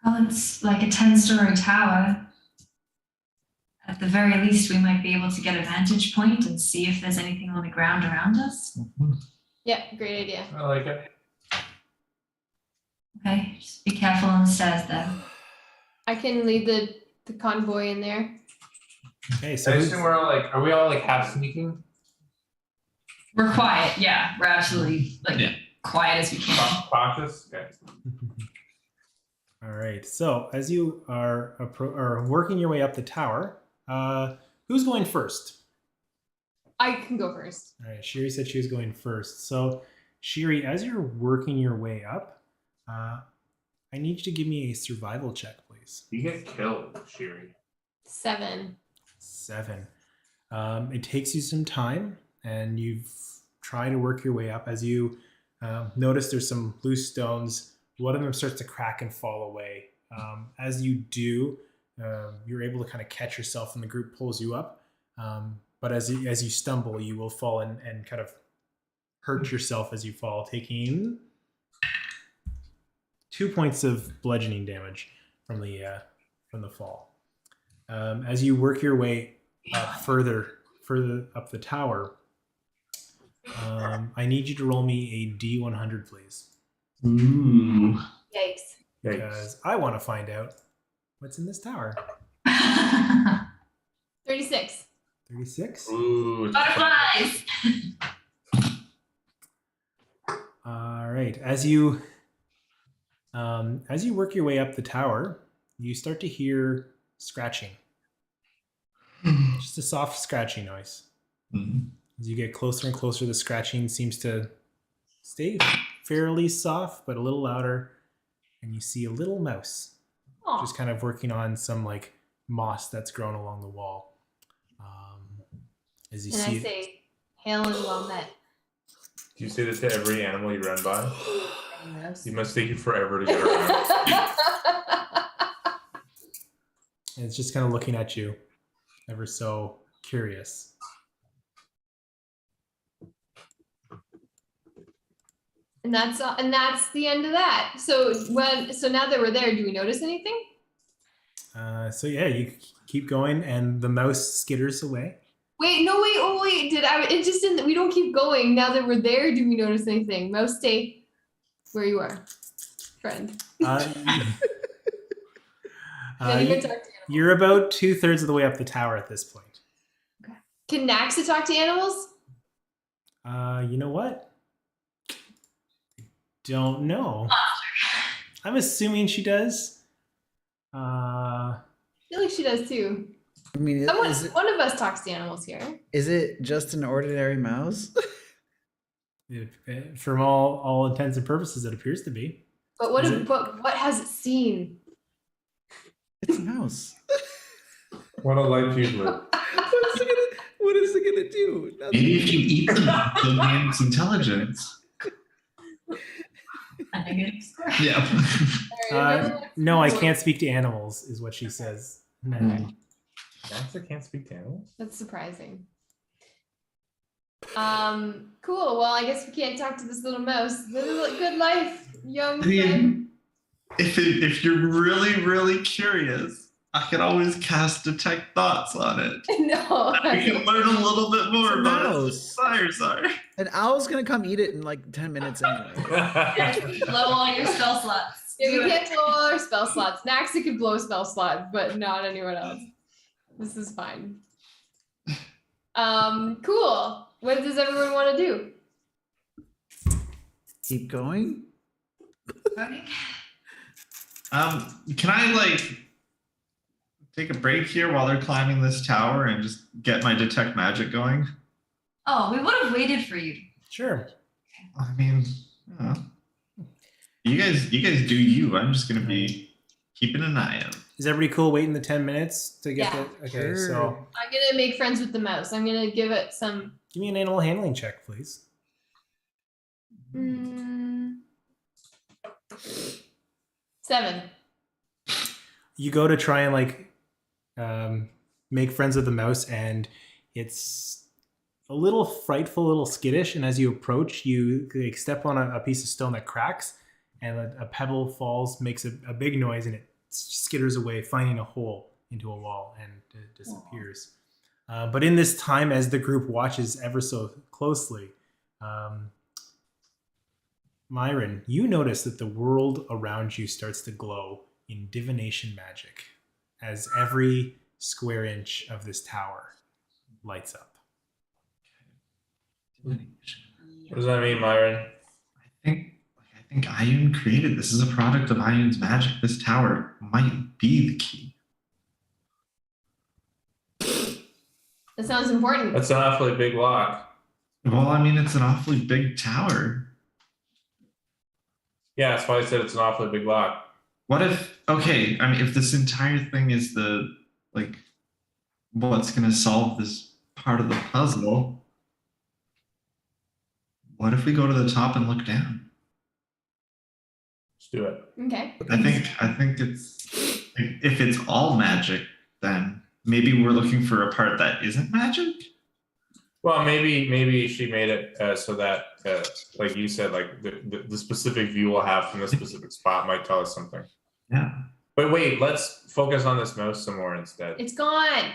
Well, it's like a 10-story tower. At the very least, we might be able to get a vantage point and see if there's anything on the ground around us. Yeah, great idea. I like it. Okay, just be careful on the stairs though. I can lead the convoy in there. Okay, so I assume are we all like half sneaking? We're quiet, yeah. We're absolutely quiet as we can. Cautious? Okay. all right. So as you are working your way up the tower, who's going first? I can go first. All right, Shiri said she was going first. So, Shiri, as you're working your way up, I need you to give me a survival check, please. You get killed, Shiri. 7. 7. It takes you some time, and you've tried to work your way up. As you notice, there's some loose stones. One of them starts to crack and fall away. As you do, you're able to kind of catch yourself, and the group pulls you up. But as you stumble, you will fall and kind of hurt yourself as you fall, taking 2 points of bludgeoning damage from the fall. As you work your way up further up the tower, I need you to roll me a D100, please. Ooh. Yikes. Because I want to find out what's in this tower. 36. 36. Ooh. Butterflies! All right. As you work your way up the tower, you start to hear scratching. Just a soft scratching noise. Mhm. As you get closer and closer, the scratching seems to stay fairly soft, but a little louder. And you see a little mouse Aw. just kind of working on some like moss that's grown along the wall. As you And see I it, say, hail and well met. Do you say this to every animal you run by? Mouse. You must take you forever to get around. and it's just kind of looking at you, ever so curious. And that's the end of that. So now that we're there, do we notice anything? So yeah, you keep going, and the mouse skitters away. Wait, no, wait, oh wait, it just didn't, we don't keep going. Now that we're there, do we notice anything? Mouse, stay where you are, friend. Uh, Can't even talk to animals. you're about 2/3 of the way up the tower at this point. Can Naxa talk to animals? You know what? Don't know. I'm assuming she does. I feel like she does too. I mean, One of us talks to animals here. is it just an ordinary mouse? From all intents and purposes, it appears to be. But what has it seen? It's a mouse. What a life you've lived. What is it gonna do? Nothing. Maybe if you eat them, they'll gain its intelligence. I think it's correct. Yeah. No, I can't speak to animals, is what she says. Naxa can't speak to animals? That's surprising. Cool. Well, I guess we can't talk to this little mouse. This is a good life, young I mean, friend. if you're really, really curious, I could always cast detect thoughts on it. No. We can learn a little bit more It's a about mouse. it. Sorry. An owl's gonna come eat it in like 10 minutes anyway. Blow all your spell slots. Yeah, Do we it. can't blow all our spell slots. Naxa can blow a spell slot, but not anyone else. This is fine. Cool. What does everyone want to do? Keep going. Okay. Can I like take a break here while they're climbing this tower and just get my detect magic going? Oh, we would have waited for you. Sure. I mean, you guys do you. I'm just gonna be keeping an eye out. Is everybody cool waiting the 10 minutes to get Yeah. the... Okay, Sure. so I'm gonna make friends with the mouse. I'm gonna give it some. give me an animal handling check, please. 7. You go to try and like make friends with the mouse, and it's a little frightful, a little skittish. And as you approach, you like step on a piece of stone that cracks, and a pebble falls, makes a big noise, and it skitters away, finding a hole into a wall, and it disappears. But in this time, as the group watches ever so closely, Myron, you notice that the world around you starts to glow in divination magic as every square inch of this tower lights up. What does that mean, Myron? I think Ioun created this. Is a product of Ioun's magic. This tower might be the key. That sounds important. That's an awfully big lock. Well, I mean, it's an awfully big tower. Yeah, that's why I said it's an awfully big lock. What if, okay, I mean, if this entire thing is the, like, what's going to solve this part of the puzzle, what if we go to the top and look down? Let's do it. Okay. I think it's, if it's all magic, then maybe we're looking for a part that isn't magic? Well, maybe she made it so that, like you said, like the specific view we'll have from the specific spot might tell us something. Yeah. But wait, let's focus on this mouse some more instead. It's gone.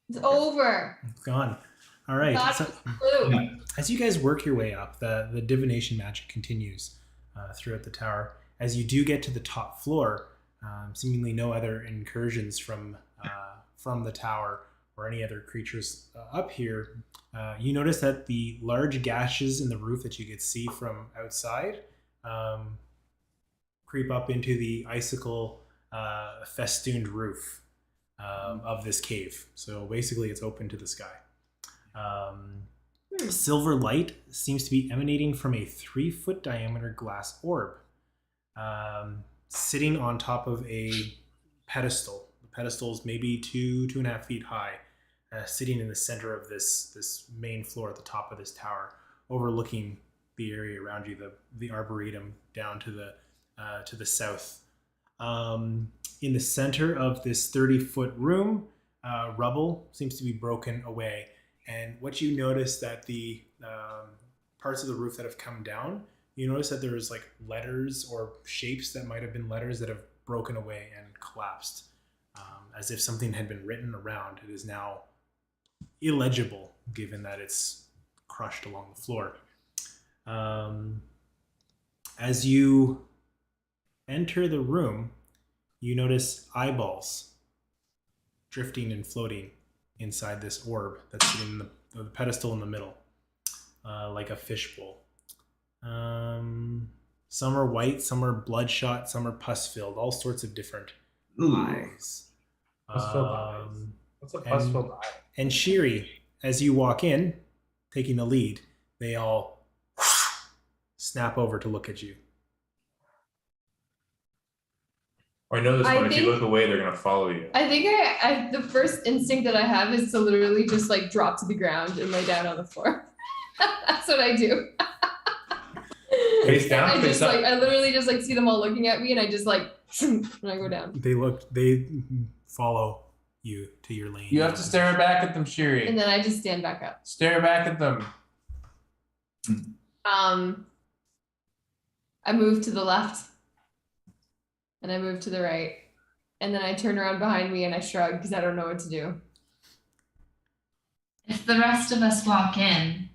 It's over. It's gone. All right. Thought So, it was blue. as you guys work your way up, the divination magic continues throughout the tower. As you do get to the top floor, seemingly no other incursions from the tower or any other creatures up here. You notice that the large gashes in the roof that you could see from outside creep up into the icicle festooned roof of this cave. So basically it's open to the sky. Silver light seems to be emanating from a 3-foot diameter glass orb, sitting on top of a pedestal. The pedestal is maybe 2.5 feet high, sitting in the center of this main floor at the top of this tower, overlooking the area around you, the arboretum down to the south. In the center of this 30-foot room, rubble seems to be broken away. And what you notice that the parts of the roof that have come down, you notice that there's like letters or shapes that might have been letters that have broken away and collapsed, as if something had been written around. It is now illegible, given that it's crushed along the floor. As you enter the room, you notice eyeballs drifting and floating inside this orb that's sitting in the pedestal in the middle, like a fishbowl. Some are white, some are bloodshot, some are pus-filled, all sorts of different eyes. Pus-filled eyes. What's a pus-filled eye? And Shiri, as you walk in, taking the lead, they all snap over to look at you. I know this I one. If you think- look away, they're gonna follow you. I think I the first instinct that I have is to literally just like drop to the ground and lay down on the floor. That's what I do. Face down, I face just up. like I literally just like see them all looking at me and I just like and I go down. They follow you to your lane. You have to stare back at them, Shiri. And then I just stand back up. Stare back at them. I move to the left. And I move to the right. And then I turn around behind me and I shrug because I don't know what to do. If the rest of us walk in,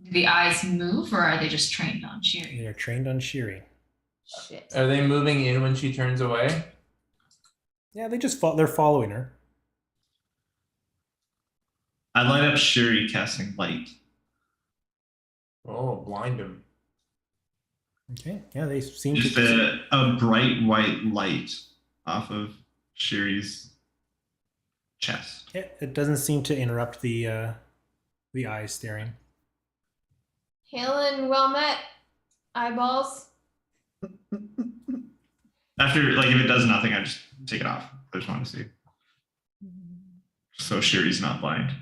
do the eyes move or are they just trained on Shiri? They are trained on Shiri. Shit. Are they moving in when she turns away? Yeah, they're following her. I light up Shiri casting light. Oh, blind him. Okay. Yeah, they seem Just to. a bright white light off of Shiri's chest. Yeah, it doesn't seem to interrupt the eyes staring. Hail and well met, eyeballs. After, like, if it does nothing, I just take it off. I just want to see. So Shiri's not blind.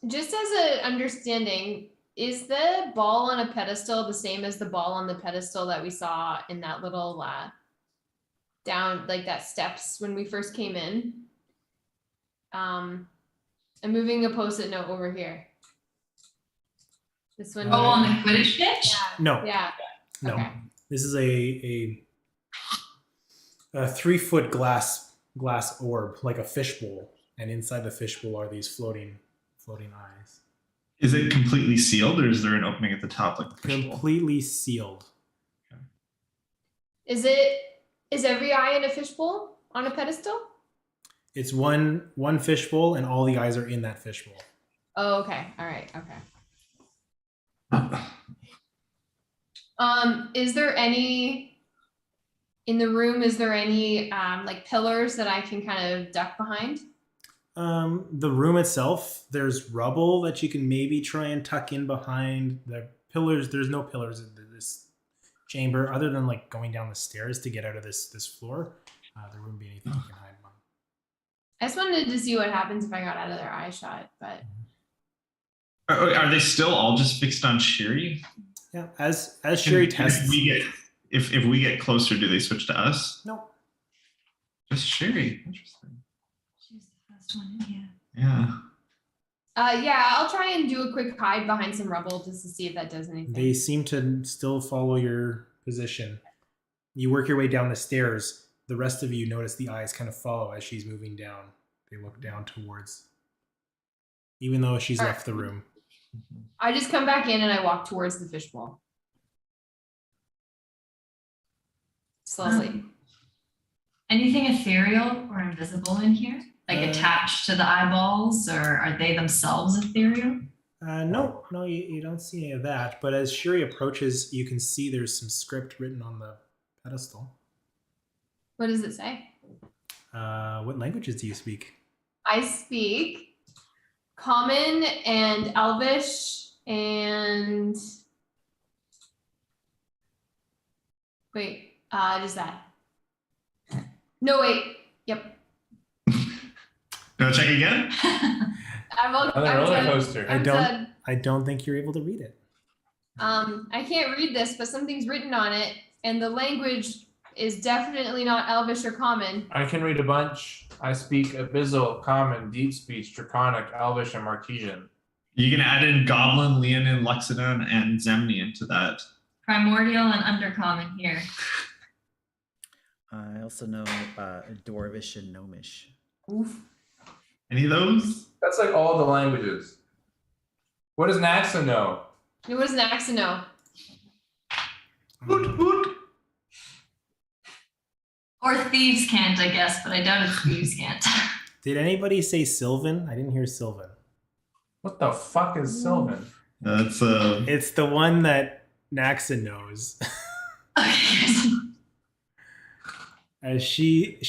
Just as an understanding, is the ball on a pedestal the same as the ball on the pedestal that we saw in that little down like that steps when we first came in? I'm moving a post-it note over here. This one. Oh, on the Quidditch pitch? No. Yeah. No. Okay. This is a 3-foot glass orb, like a fishbowl, and inside the fishbowl are these floating eyes. Is it completely sealed, or is there an opening at the top, like the fishbowl? Completely sealed. Is every eye in a fishbowl on a pedestal? It's one fishbowl, and all the eyes are in that fishbowl. Oh, okay. All right. Okay. Is there any in the room? Is there any like pillars that I can kind of duck behind? The room itself, there's rubble that you can maybe try and tuck in behind. The pillars, there's no pillars in this chamber other than like going down the stairs to get out of this floor. There wouldn't be anything you can hide behind. I just wanted to see what happens if I got out of their eye shot, but Are they still all just fixed on Shiri? Yeah, as Shiri tests. If we get closer, do they switch to us? No. Just Shiri. Interesting. She's the first one in here. Yeah. yeah, I'll try and do a quick hide behind some rubble just to see if that does anything. They seem to still follow your position. You work your way down the stairs. The rest of you notice the eyes kind of follow as she's moving down. They look down towards, even though she's All left right. the room. I just come back in and I walk towards the fishbowl. Slowly. Anything ethereal or invisible in here? Like attached to the eyeballs, or are they themselves ethereal? No, you don't see any of that. But as Shiri approaches, you can see there's some script written on the pedestal. What does it say? What languages do you speak? I speak Common and Elvish and wait, just that. No, wait. Yep. Go check again. Another roller coaster. I don't think you're able to read it. I can't read this, but something's written on it, and the language is definitely not Elvish or Common. I can read a bunch. I speak Abyssal, Common, Deep Speech, Draconic, Elvish, and Martesian. You can add in Goblin, Leonin, Luxodon, and Zemnian to that. Primordial and Undercommon here. I also know Dwarvish and Gnomish. Oof. Any of those? That's like all the languages. What does Naxa know? What does Naxa know? Hoot, hoot. Or Thieves Can't, I guess, but I doubt if Thieves Can't. Did anybody say Sylvan? I didn't hear Sylvan. What the fuck is Sylvan? That's It's the one that Naxa knows. Okay. As she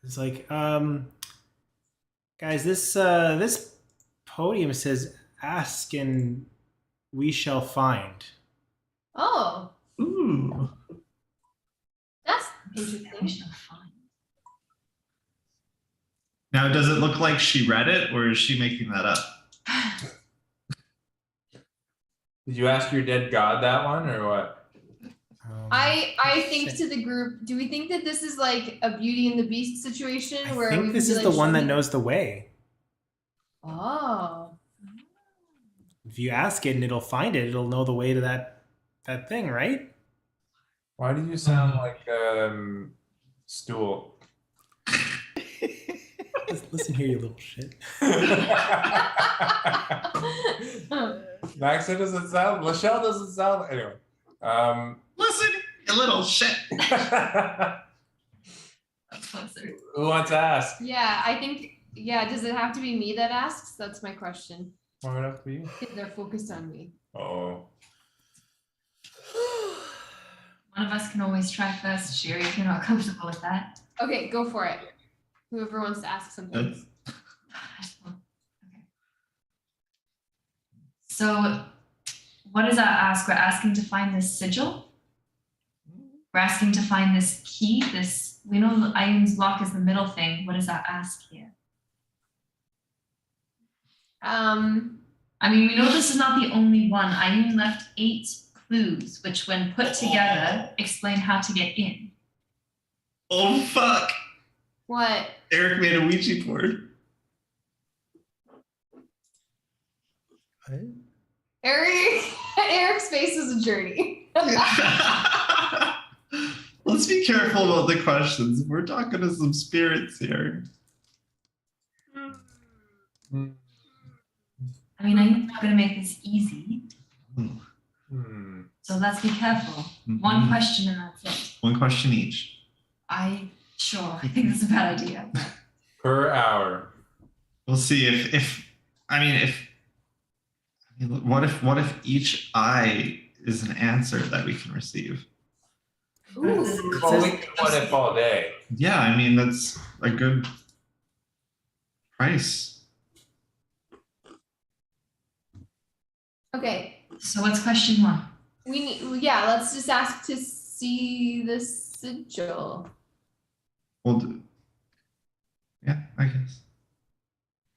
is like, guys, this podium says ask and we shall find. Oh, ooh. that's interesting. Now, does it look like she read it, or is she making that up? Did you ask your dead god that one or what? I think to the group, do we think that this is like a Beauty and the Beast situation I where think we this can is be the like, one show that me- knows the way. Oh. If you ask it and it'll find it, it'll know the way to that thing, right? Why do you sound like stool? Listen here, you little shit. Maxa doesn't sound. Lachelle doesn't sound. Anyway. Listen, you little shit. Who wants to ask? Yeah, I think. Yeah, does it have to be me that asks? That's my question. Why would it have to be you? They're focused on me. Oh. One of us can always try first, Sherry, if you're not comfortable with that. Okay, go for it. Whoever wants to ask something. That's- Okay. So, what does that ask? We're asking to find this sigil. We're asking to find this key. We know the Ion's lock is the middle thing. What does that ask here? I mean, we know this is not the only one. Ion left 8 clues, which, when put together, explain how to get in. Oh, fuck. What? Eric made a Ouija board. What? Eric's face is a journey. Let's be careful about the questions. We're talking to some spirits here. I mean, I'm not going to make this easy, Hmm. so let's be careful. One question and that's it. One question each. I think this is a bad idea. But Per hour. We'll see what if each eye is an answer that we can receive? Ooh. Well, we can what if all day. Yeah, I mean, that's a good price. Okay. So what's question 1? Let's just ask to see the sigil. Yeah, I guess.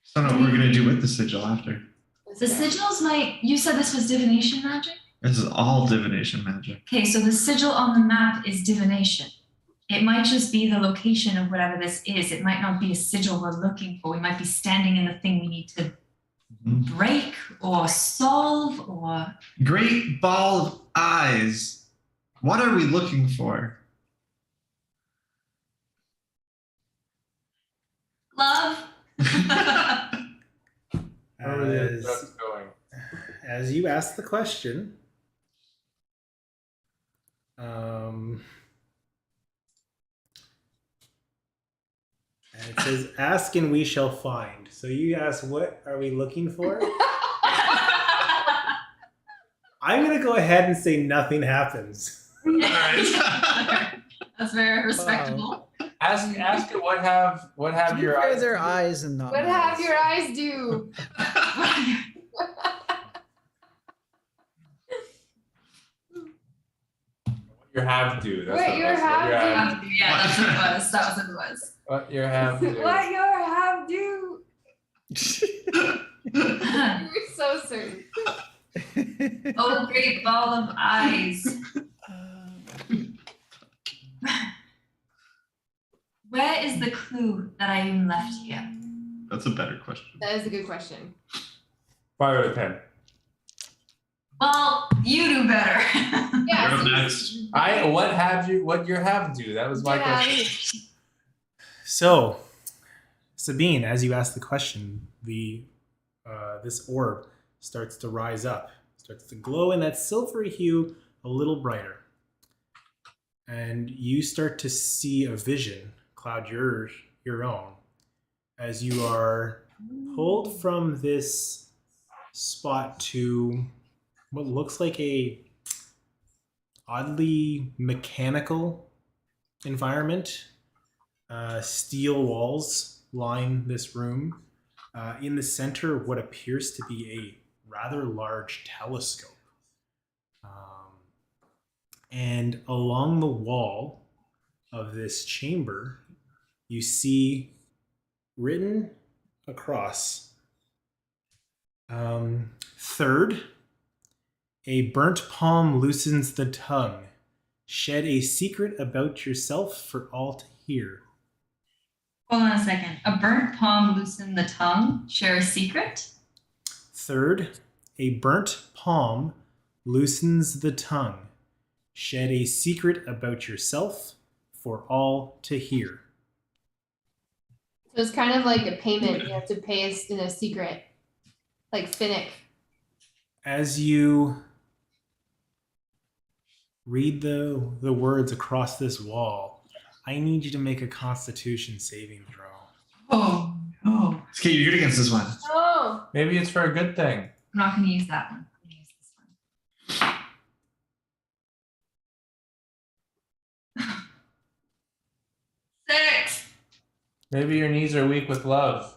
So I don't know what we're gonna do with the sigil after. The sigils you said this was divination magic? This is all divination magic. Okay, so the sigil on the map is divination. It might just be the location of whatever this is. It might not be a sigil we're looking for. We might be standing in the thing we need to break or solve or... Great ball of eyes. What are we looking for? Love. Where were the drugs going? As you ask the question, and it says, ask and we shall find. So you ask, what are we looking for? I'm going to go ahead and say nothing happens. All right. That's very respectable. Ask it what have To be your fair, eyes they're do? eyes and not What have mouths. your eyes do? Your have do. That's What what it your was. have do. Yeah, that's what it was. That was what it was. What your have do. What your have do? You're so certain. Oh, great ball of eyes. Where is the clue that I even left here? That's a better question. That is a good question. 5 out of 10. Well, you do better. Yeah. You're up so- next. What your have do? That was my Yeah, question. So, Sabine, as you ask the question, this orb starts to rise up, starts to glow in that silvery hue a little brighter. And you start to see a vision, Cloud, your own, as you are pulled from this spot to what looks like a oddly mechanical environment. Steel walls line this room. In the center, what appears to be a rather large telescope. And along the wall of this chamber, you see written across, third, a burnt palm loosens the tongue. Shed a secret about yourself for all to hear. Hold on a second. A burnt palm loosen the tongue. Share a secret. Third, a burnt palm loosens the tongue. Shed a secret about yourself for all to hear. So it's kind of like a payment. You have to pay us in a secret. Like Finnick. As you read the words across this wall, I need you to make a Constitution saving throw. Oh, no. Okay, you're good against this one. Oh. Maybe it's for a good thing. I'm not going to use that one. I'm going to use this one. Six. Maybe your knees are weak with love.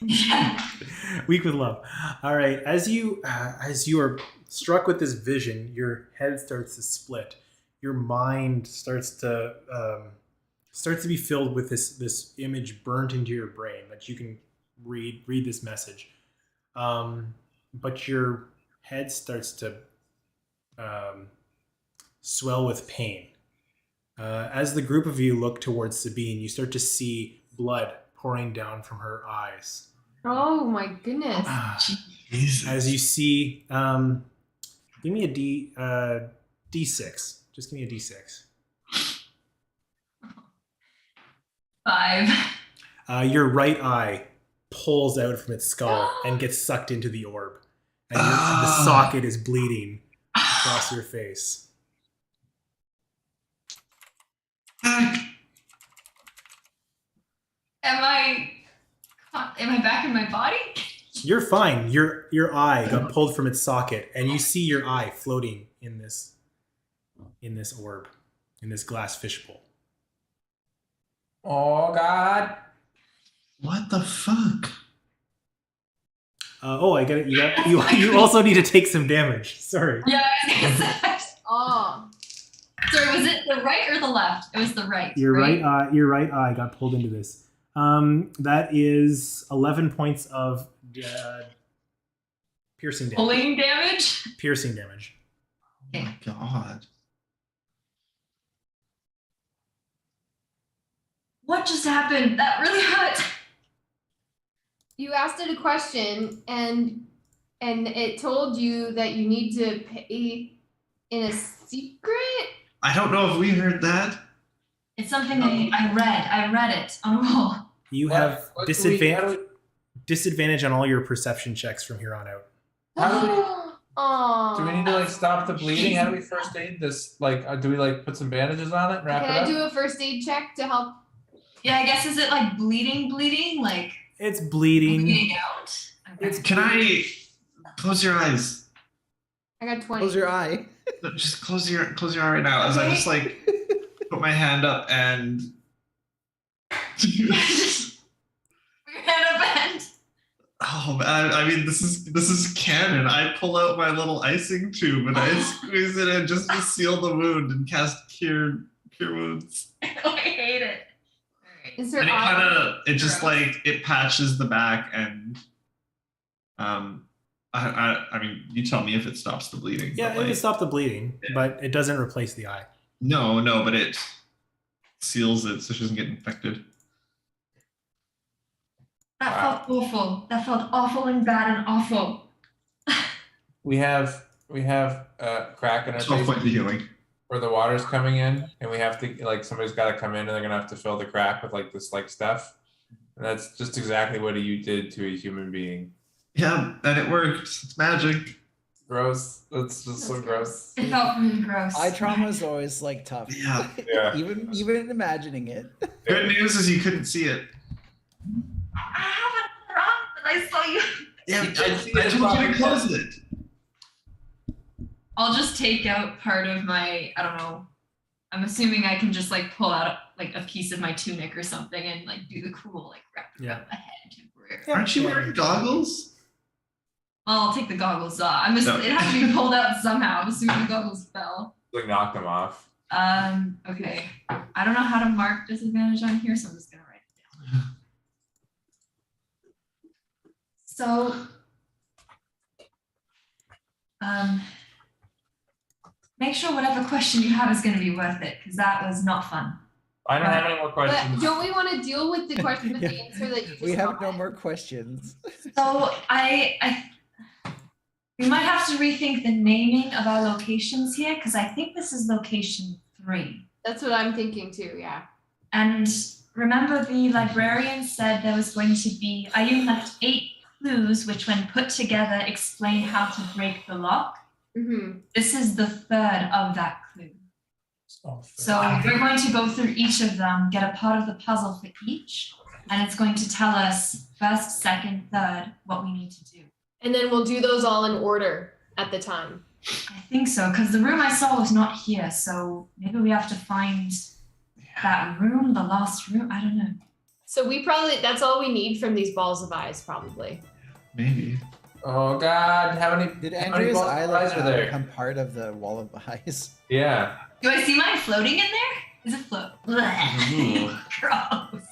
Yeah. Weak with love. All right. As you are struck with this vision, your head starts to split. Your mind starts to be filled with this image burnt into your brain that you can read this message. But your head starts to swell with pain. As the group of you look towards Sabine, you start to see blood pouring down from her eyes. Oh my goodness. Jesus. As you see, give me a D6. Just give me a D6. 5. Your right eye pulls out from its skull and gets sucked into the orb. And the socket is bleeding across your face. Am I back in my body? You're fine. Your eye got pulled from its socket, and you see your eye floating in this orb, in this glass fishbowl. Oh God. What the fuck? I get it. You also need to take some damage. Sorry. Yeah, I was gonna say. Oh. Sorry, was it the right or the left? It was the right. Your right eye got pulled into this. That is 11 points of piercing damage. Pulling damage? Piercing damage. Oh my god. What just happened? That really hurt. You asked it a question and it told you that you need to pay in a secret? I don't know if we heard that. It's something I read. I read it on a roll. You What- have what do we- disadvantage on all your perception checks from here on out. How do we- Aw. Do we need to like stop the bleeding? How do we first aid this? Like, do we like put some bandages on it and wrap Can it I up? do a first aid check to help? Yeah, I guess is it like bleeding? Like It's bleeding. bleeding out? Okay. Can I close your eyes? I got 20. Close your eye. Just close your eye right now as I just like put my hand up and Your hand up and oh man, I mean this is canon. I pull out my little icing tube and I squeeze it in just to seal the wound and cast cure wounds. I hate it. Alright. Is there And it just Gross. like it patches the back and I mean you tell me if it stops the bleeding. Yeah, but, it like, would stop the bleeding, but it doesn't replace the eye. no, but it seals it so she doesn't get infected. That felt awful. That felt awful and bad and awful. We have a crack in our 12 face points of healing. where the water's coming in, and we have to like somebody's got to come in, and they're gonna have to fill the crack with like this like stuff. And that's just exactly what you did to a human being. Yeah, and it worked. It's magic. Gross. That's just so gross. It felt really gross. Eye trauma is always like tough. Yeah. Yeah. even imagining it. Good news is you couldn't see it. I haven't wrong, but I saw you. Yeah, I I told you to close it. I'll just take out part of my, I don't know. I'm assuming I can just like pull out like a piece of my tunic or something and like do the cool like wrap Yeah. my head temporarily. Yeah. Aren't you wearing goggles? Well, I'll take the goggles off. No. It has to be pulled out somehow. I'm assuming the goggles fell. Like knock them off. Okay. I don't know how to mark disadvantage on here, so I'm just gonna write it down. So, make sure whatever question you have is gonna be worth it, because that was not fun. I don't have any more But questions. don't we want to deal with the question with the Yeah. answer that you just We have no got? more questions. So we might have to rethink the naming of our locations here, because I think this is location 3. That's what I'm thinking too. Yeah. And remember, the librarian said there was going to be, Ayun left 8 clues, which when put together explain how to break the lock. Mm-hmm. This is the 3rd of that clue. So we're going to go through each of them, get a part of the puzzle for each, and it's going to tell us 1st, 2nd, 3rd what we need to do. And then we'll do those all in order at the time. I think so, because the room I saw was not here, so maybe we have to find that room, the lost room. I don't know. So that's all we need from these balls of eyes, probably. Maybe. Oh God! How many? Did how many Andrea's balls of eye eyes like are now there? become part of the wall of eyes? Yeah. Do I see mine floating in there? Is it float? Ooh. Gross.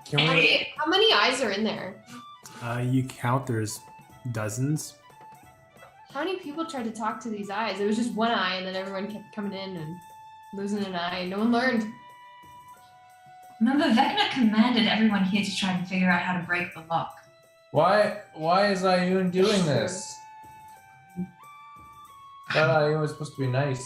Can we? How many eyes are in there? You count, there's dozens. How many people tried to talk to these eyes? It was just one eye, and then everyone kept coming in and losing an eye. No one learned. Remember, Vecna commanded everyone here to try and figure out how to break the lock. Why is Ayun doing this? I thought Ayun was supposed to be nice.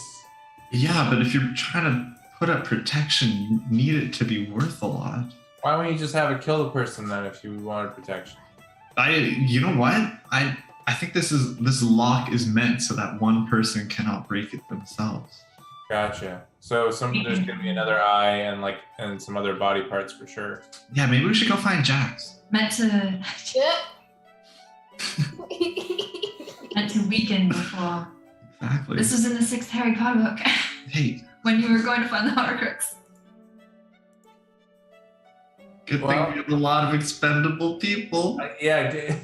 Yeah, but if you're trying to put up protection, you need it to be worth a lot. Why wouldn't you just have it kill the person then if you wanted protection? You know what? I think this lock is meant so that one person cannot break it themselves. Gotcha. So there's gonna be another eye and some other body parts for sure. Yeah, maybe we should go find Jax. Meant to weaken before. Exactly. This was in the 6th Harry Potter book. Hey, when you were going to find the Horcrux. good Well- thing we have a lot of expendable people. Yeah. I did.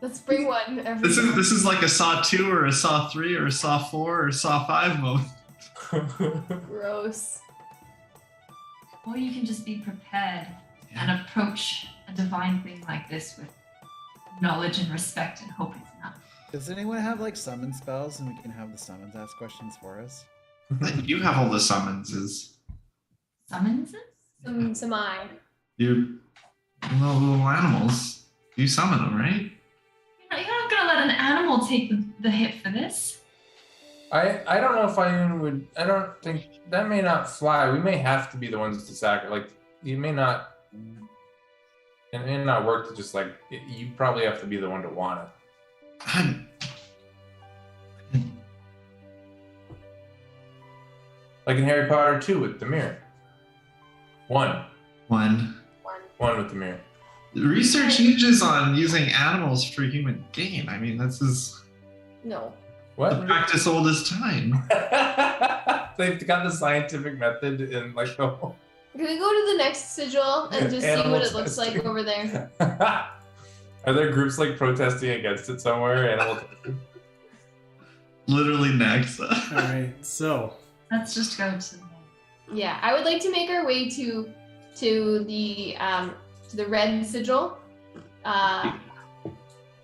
Let's bring one. Every This is like a Saw 2 or a Saw 3 or a Saw 4 or a Saw 5 moment. Gross. Or you can just be prepared and approach a divine thing like this with knowledge and respect and hope it's not. Does anyone have like summon spells and we can have the summons ask questions for us? You have all the summonses. Summonses? Some eye. You're little animals. You summon them, right? You're not gonna let an animal take the hit for this. I don't know if Ayun would. I don't think that may not fly. We may have to be the ones to sacrifice. Like you may not. It may not work to just you probably have to be the one to want it. I'm- Like in Harry Potter 2 with the mirror. One with the mirror. Research hinges on using animals for human gain. I mean, this is No. the What? practice oldest time. They've got the scientific method in like the whole Can we go to the next sigil and just see animal what it looks like testing. over there? Are there groups like protesting against it somewhere? Animal testing? Literally next. All right, so Let's just go to. Yeah, I would like to make our way to the red sigil,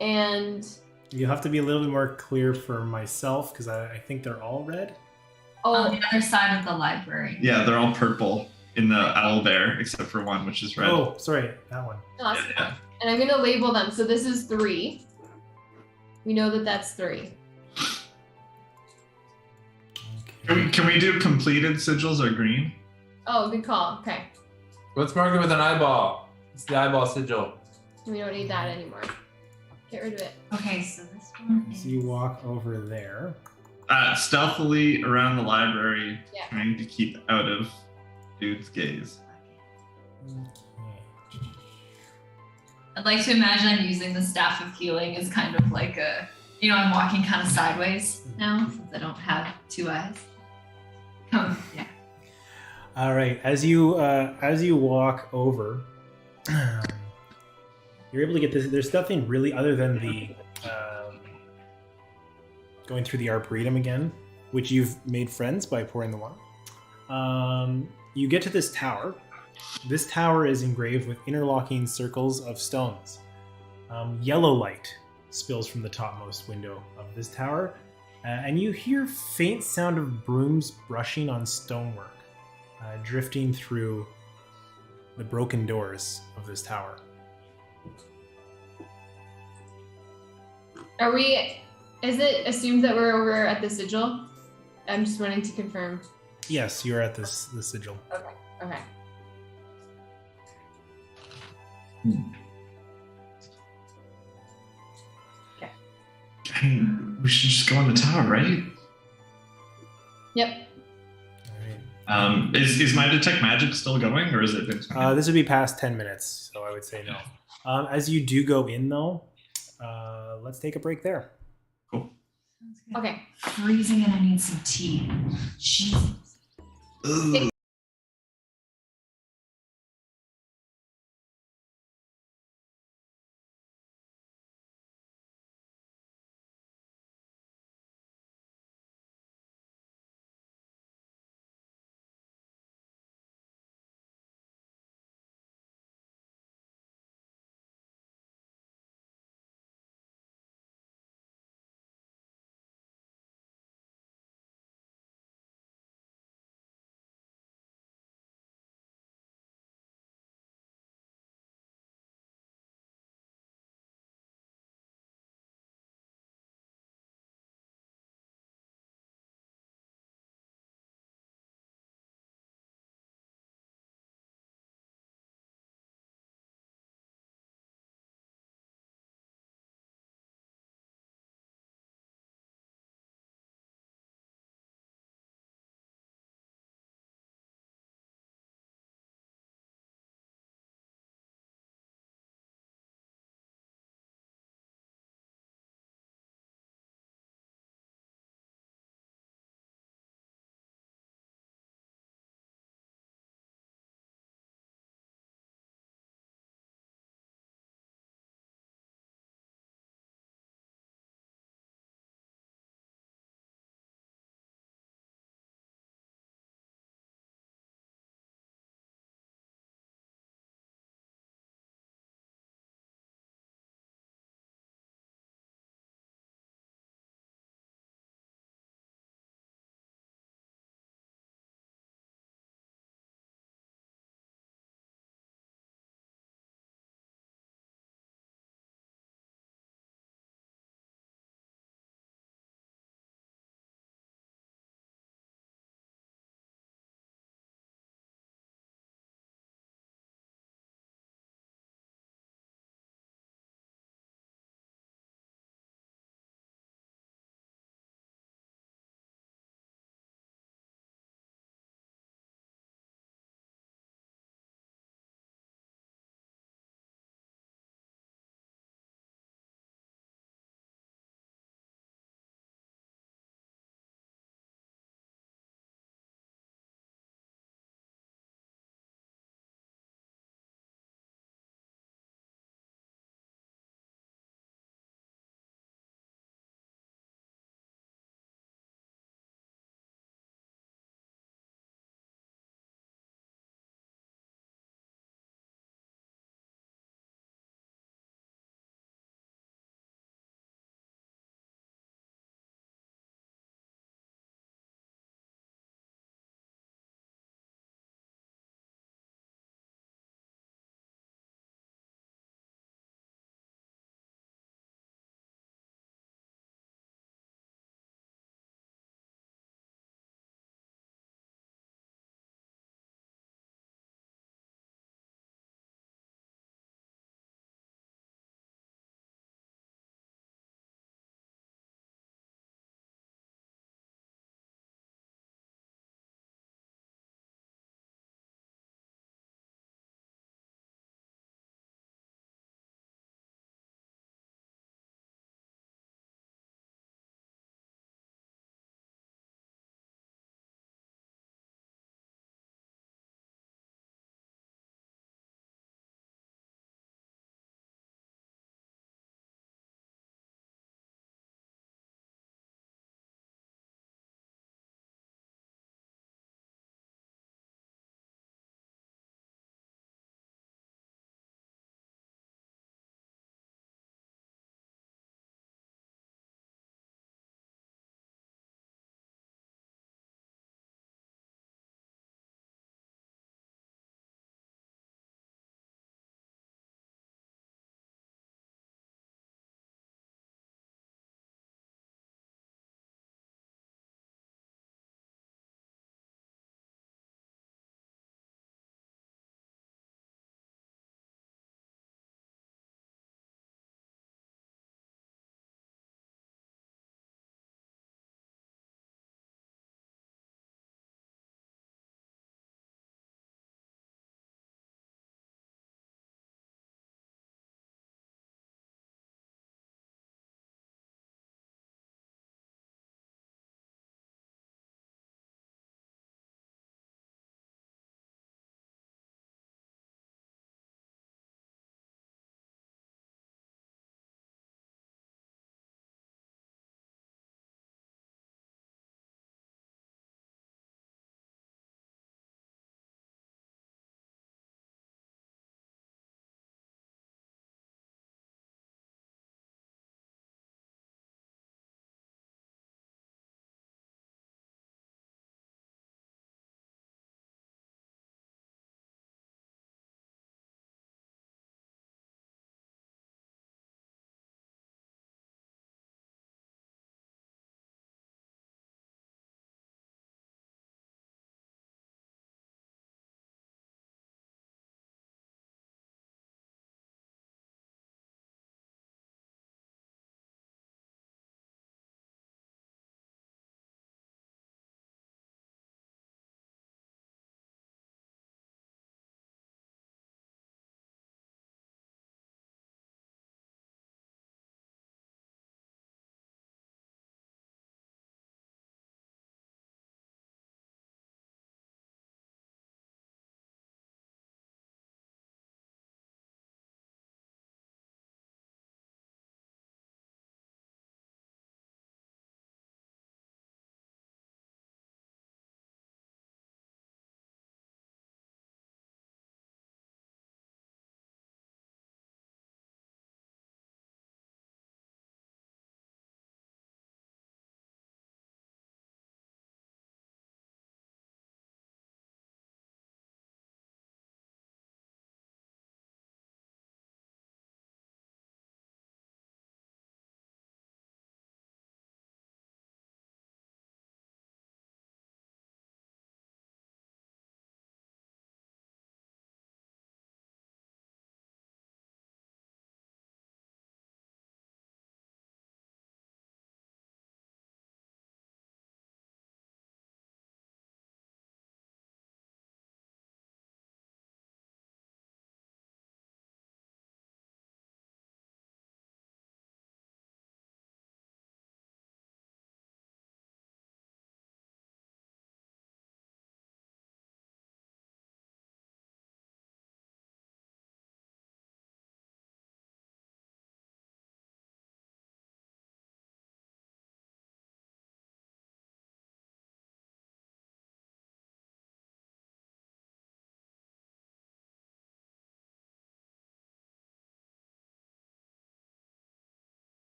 and you'll have to be a little bit more clear for myself because I think they're all red. On the other side of the library. Yeah, they're all purple in the owl bear, except for one, which is red. Oh, sorry, that one. awesome. Yeah. And I'm gonna label them. So this is 3. We know that that's 3. Okay. Can we do completed sigils or green? Oh, good call. Okay, Let's mark it with an eyeball. It's the eyeball sigil. we don't need that anymore. Get rid of it. Okay, so this one is. So you walk over there. Stealthily around the library, Yeah. trying to keep out of dude's gaze. Okay. I'd like to imagine I'm using the staff of healing as kind of like a, I'm walking kind of sideways now since I don't have 2 eyes. Yeah. All right. As you walk over, you're able to get this. There's nothing really other than the going through the arboretum again, which you've made friends by pouring the water. You get to this tower. This tower is engraved with interlocking circles of stones. Yellow light spills from the topmost window of this tower, and you hear faint sound of brooms brushing on stonework, drifting through the broken doors of this tower. Is it assumed that we're over at the sigil? I'm just wanting to confirm. Yes, you're at the sigil. Okay. I mean, we should just go on the tower, right? Yep. All right. Is my detect magic still going, or is it been? This would be past 10 minutes, so I would say no. As you do go in, though, let's take a break there. Cool. Okay. Freezing and I need some tea. Jesus. Ugh.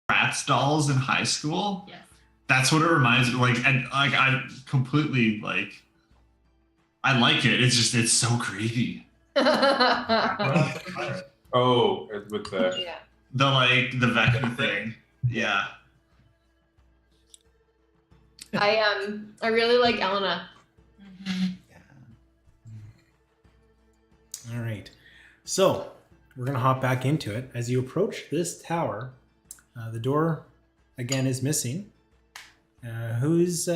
Bratz dolls in high school. Yes. That's what it reminds me. I completely like. I like it. It's so creepy. Oh, it's with the Yeah. The Vecna thing. Yeah. I really like Elena. All right. So we're going to hop back into it. As you approach this tower, the door again is missing. Who's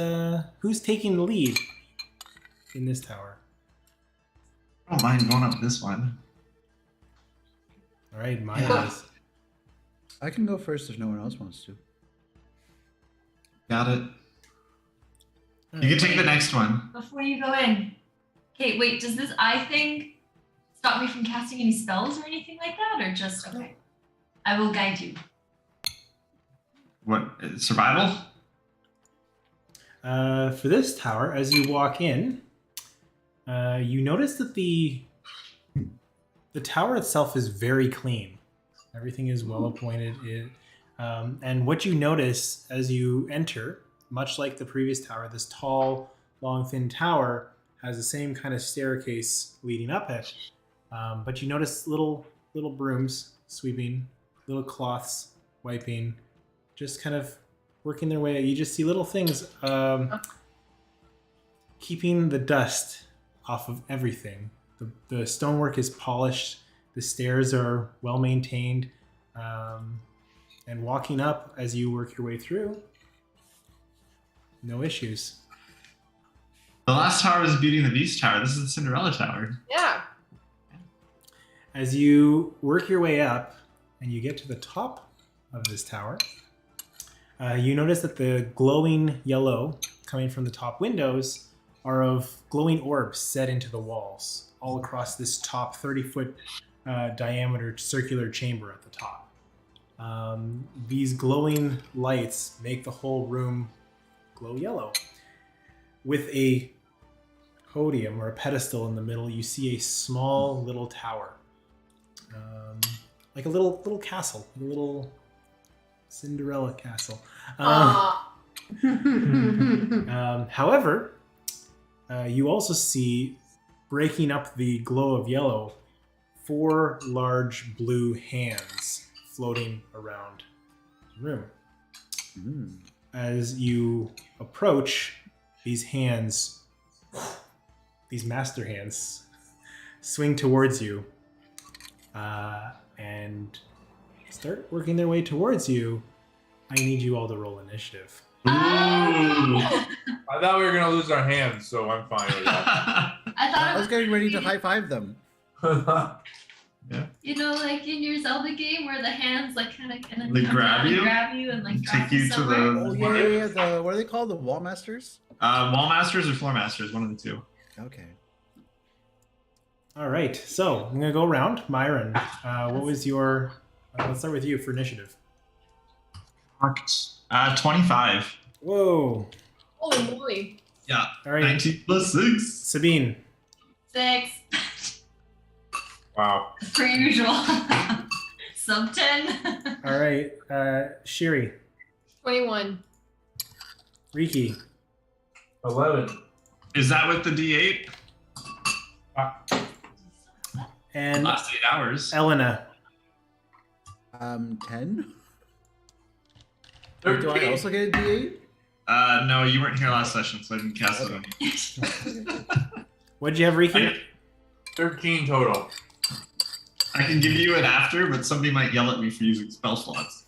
taking the lead in this tower? I don't mind going up this one. All right, Maya is. I can go first if no one else wants to. Got it. You can take the next one. Before you go in, Kate, wait, does this eye thing stop me from casting any spells or anything like that? Or just, okay. I will guide you. What? Survival? For this tower, as you walk in, you notice that the tower itself is very clean. Everything is well appointed. And what you notice as you enter, much like the previous tower, this tall, long, thin tower has the same kind of staircase leading up it. But you notice little brooms sweeping, little cloths wiping, just kind of working their way. You just see little things keeping the dust off of everything. The stonework is polished. The stairs are well maintained. And walking up as you work your way through, no issues. The last tower was Beauty and the Beast tower. This is the Cinderella tower. Yeah. As you work your way up and you get to the top of this tower, you notice that the glowing yellow coming from the top windows are of glowing orbs set into the walls all across this top 30-foot diameter circular chamber at the top. These glowing lights make the whole room glow yellow. With a podium or a pedestal in the middle, you see a small little tower, like a little castle, a little Cinderella castle. However, you also see, breaking up the glow of yellow, 4 large blue hands floating around the room. As you approach, these hands, these master hands, swing towards you and start working their way towards you. I need you all to roll initiative. Ooh. I thought we were gonna lose our hands, so I'm fine with that. I was getting ready to high five them. You know, like in your Zelda game where the hands like kind of They grab you? and like Take drop you to somewhere. Oh yeah. What are they called? The wall masters? Wall masters or floor masters, one of the two. Okay. All right, so I'm gonna go around. Myron, what was your? Let's start with you for initiative. 25. Whoa! Holy moly. Yeah. All right, 19 plus 6. Sabine. 6. Wow. Per usual. Sub 10. All right, Shiri, 21. Riki, 11. Is that with the D8? and Last 8 hours. Elena. 10. Do 13. I also get a D8? No, you weren't here last session, so I didn't cast it on you. What'd you have, Riki? 13 total. I can give you it after, but somebody might yell at me for using spell slots.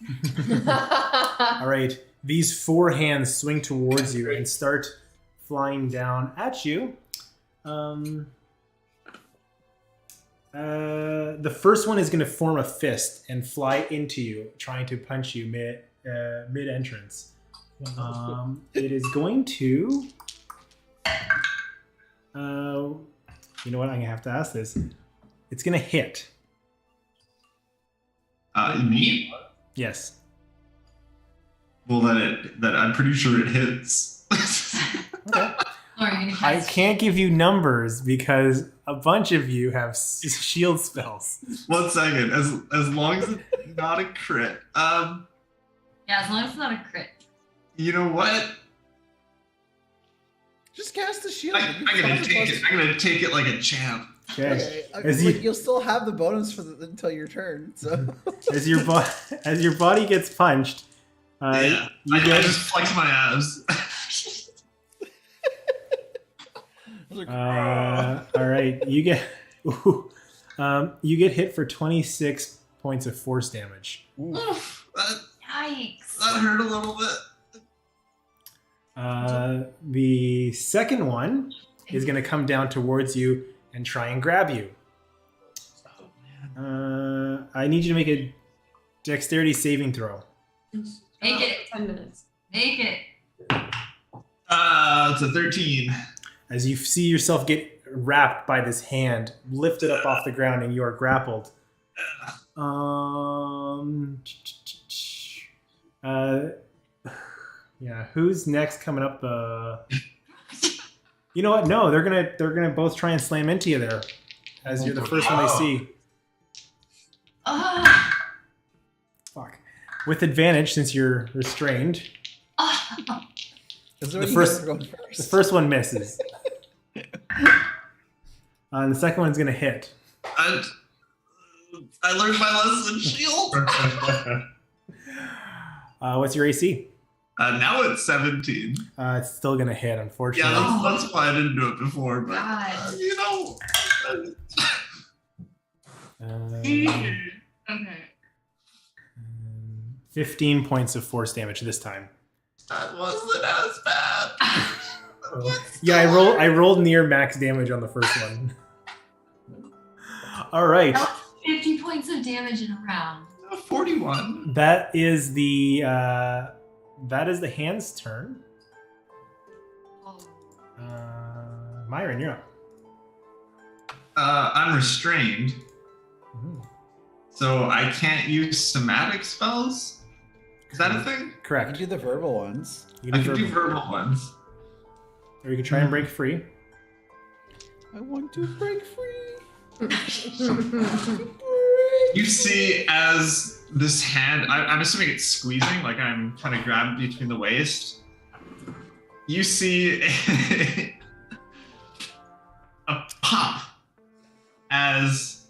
All right, these 4 hands swing towards you and start flying down at you. The first one is going to form a fist and fly into you, trying to punch you mid entrance. It is going to. You know what? I'm gonna have to ask this. It's gonna hit. Me? Yes. Well, that I'm pretty sure it hits. Okay. Or you're gonna I cast can't give you numbers because a bunch of you have shield spells. 1 second. As long as it's not a crit. Yeah, as long as it's not a crit. You know what? Just cast the shield. I'm gonna take it. I'm gonna take it like a champ. Okay. Okay, As like, you- you'll still have the bonus for until your turn. So As your body gets punched, Yeah. you I get just flex my abs. all right. You get you get hit for 26 points of force damage. Oof, that Yikes. hurt a little bit. The second one is going to come down towards you and try and grab you. I need you to make a dexterity saving throw. Make it. 10 minutes. Make it. It's a 13. As you see yourself get wrapped by this hand, lifted up off the ground, and you are grappled. Yeah, who's next coming up? You know what? No, they're gonna both try and slam into you there, as you're the first one they see. Oh. Fuck. With advantage since you're restrained. Oh. Is there The any first- guys going The first? first one misses. And the second one's gonna hit. I learned my lesson, shield. What's your AC? Now it's 17. It's still gonna hit, unfortunately. Yeah, that's why I didn't do it before. But God. you know, Okay. 15 points of force damage this time. that wasn't as bad. Yeah, I rolled near max damage on the first one. All right, That was 50 points of damage in a round. 41. that is the hand's turn. Oh. Myron, you're up. I'm restrained, Mhm. so I can't use somatic spells. Is that a thing? I can Correct. do the verbal ones. You I can can do do verbal ones. or you can try and break free. I want to break free. You see, as this hand, I'm assuming it's squeezing, like I'm trying to grab between the waist. You see a pop as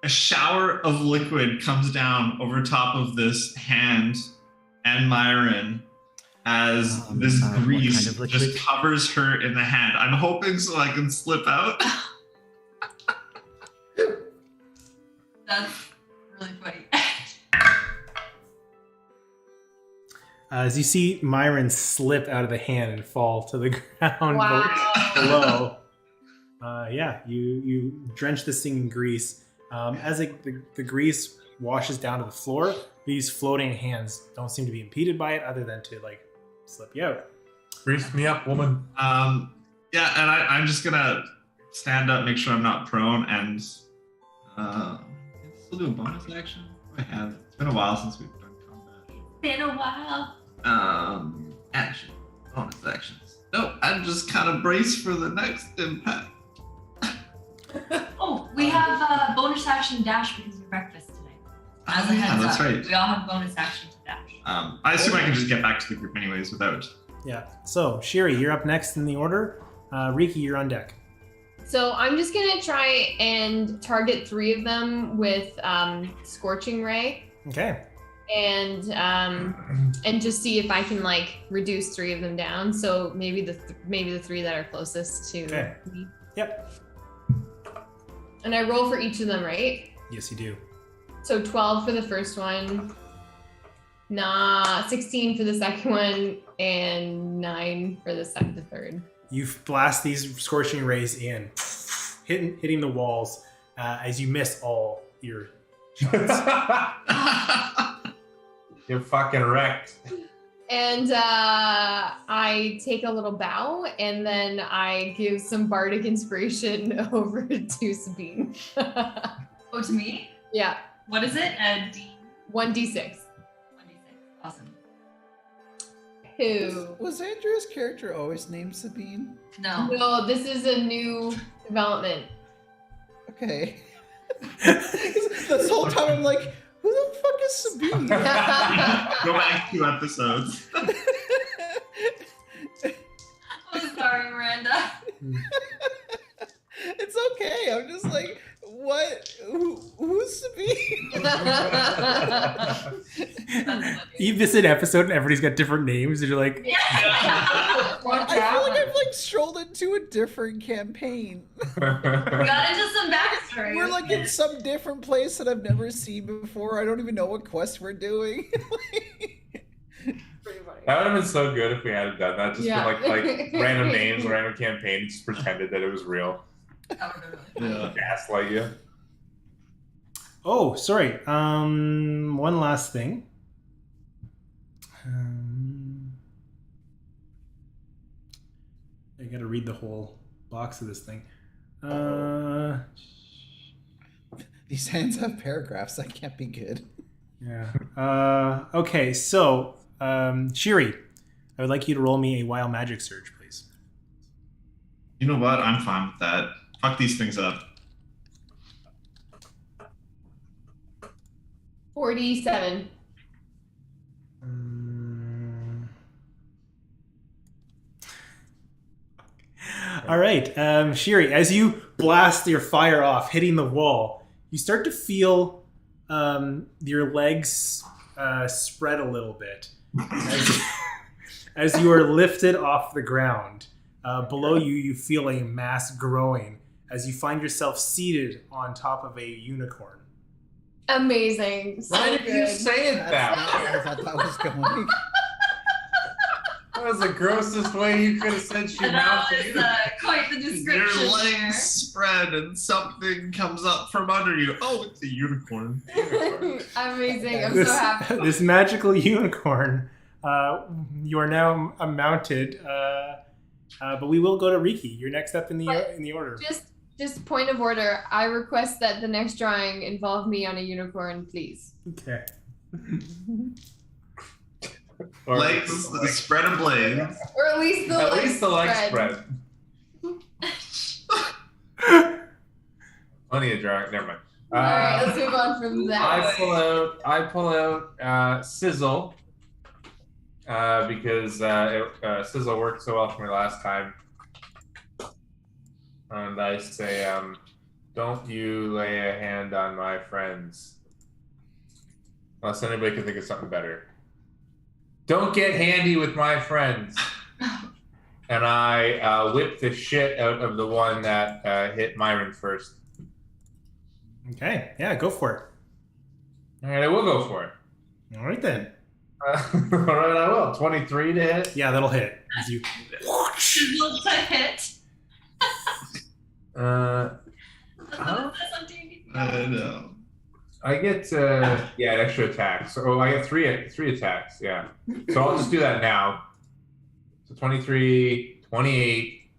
a shower of liquid comes down over top of this hand and Myron as this what grease kind of liquid? just covers her in the hand. I'm hoping so I can slip out. That's really funny. As you see Myron slip out of the hand and fall to the ground Wow. below. Yeah, you drench this thing in grease. As the grease washes down to the floor, these floating hands don't seem to be impeded by it, other than to like slip you out. Grease me up, woman. Yeah, and I'm just gonna stand up, make sure I'm not prone, and still do a bonus action. What do I have? It's been a while since we've done combat. Been a while. Action, bonus actions. No, I'm just kind of brace for the next impact. Oh, we have bonus action dash because of breakfast today. As a Yeah, heads that's up, right. we all have bonus action to dash. I assume I can just get back to the group anyways without. Yeah. So Sherry, you're up next in the order. Riki, you're on deck. So I'm just gonna try and target 3 of them with Scorching Ray, Okay. and just see if I can like reduce 3 of them down. So maybe the 3 that are closest to Okay. me. Yep. And I roll for each of them, right? Yes, you do. So 12 for the first one, 16 for the second one, and 9 for the third. You blast these scorching rays in, hitting the walls as you miss all your shots. You're fucking wrecked. And I take a little bow, and then I give some bardic inspiration over to Sabine. Oh, to me? Yeah, What is it? A D 1d6. 26. Awesome. Who? Was Andrew's character always named Sabine? No. No, this is a new development. Okay. This whole time I'm like, who the fuck is was Sabine? Go back 2 episodes. I'm sorry, Miranda. It's okay. I'm just like, what? Who's Sabine? You miss an episode and everybody's got different names, and you're like, I feel like I've like strolled into a different campaign. We got into some backstory. We're like in some different place that I've never seen before. I don't even know what quest we're doing. Pretty funny. That would have been so good if we had done that. Just Yeah. for like random names, random campaigns, just pretended that it was real. Yeah. Gaslight you. oh, sorry. One last thing. I gotta read the whole box of this thing. These hands have paragraphs. That can't be good. Yeah. Okay, so, Shiri, I would like you to roll me a wild magic surge, please. You know what? I'm fine with that. Fuck these things up. 47. All right, Shiri, as you blast your fire off, hitting the wall, you start to feel your legs spread a little bit as you are lifted off the ground. Below you, you feel a mass growing as you find yourself seated on top of a unicorn. Amazing. So Why did you good. say it That's that not way? where I thought that was going. That was the grossest way you could have said she And that mounted. was quite the description Your legs there. spread and something comes up from under you. Oh, it's a unicorn. Amazing. I'm this, so happy. this magical unicorn, you are now mounted, but we will go to Riki. You're next up in the order. Just point of order. I request that the next drawing involve me on a unicorn, please. Okay. Or- Legs spread ablaze. Or at least the At legs least the leg spread. spread. Plenty of drawing. Never mind. All right, let's move on from that. I pull out Sizzle because Sizzle worked so well for me last time, and I say, "Don't you lay a hand on my friends, unless anybody can think of something better. Don't get handy with my friends." And I whip the shit out of the one that hit Myron first. Okay, yeah, go for it. All right, I will go for it. All right then. All right, I will. 23 to hit. Yeah, that'll hit. As you Looks a hit. Huh? That's on D&D. I know. I get an extra attack. So I get three attacks. Yeah. So I'll just do that now. So 23, 28,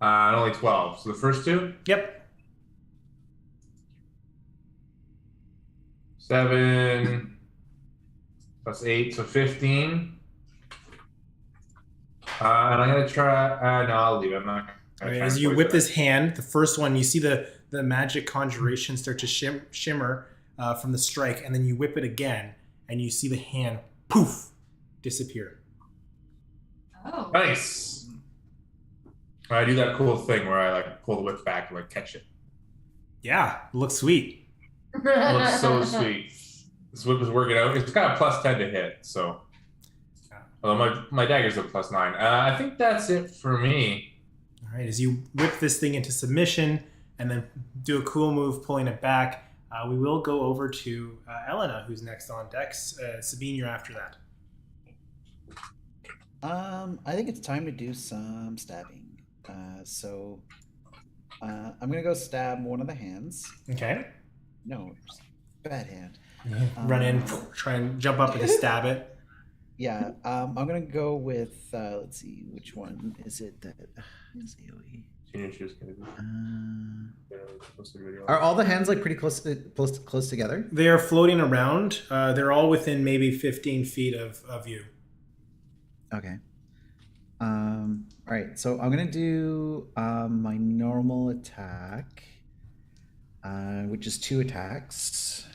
and only 12. So the first two. Yep. 7 plus 8, so 15. And I'm gonna try. No, I'll leave it. I'm not. Right, as you whip this hand, the first one, you see the magic conjuration start to shimmer from the strike, and then you whip it again, and you see the hand poof disappear. Oh. Nice. I do that cool thing where I like pull the whip back and like catch it. Yeah, it looks sweet. It looks so sweet. This whip is working out. It's got a plus 10 to hit, so. Although my dagger's a plus 9. I think that's it for me. All right, as you whip this thing into submission and then do a cool move pulling it back, we will go over to Elena, who's next on deck. Sabine, you're after that. I think it's time to do some stabbing. So I'm gonna go stab one of the hands. Okay. No, bad hand. Run in, try and jump up and just stab it. Yeah, I'm gonna go with. Let's see, which one is it that is AOE? Are all the hands like pretty close together? They are floating around. They're all within maybe 15 feet of you. Okay. All right, so I'm gonna do my normal attack. which is 2 attacks.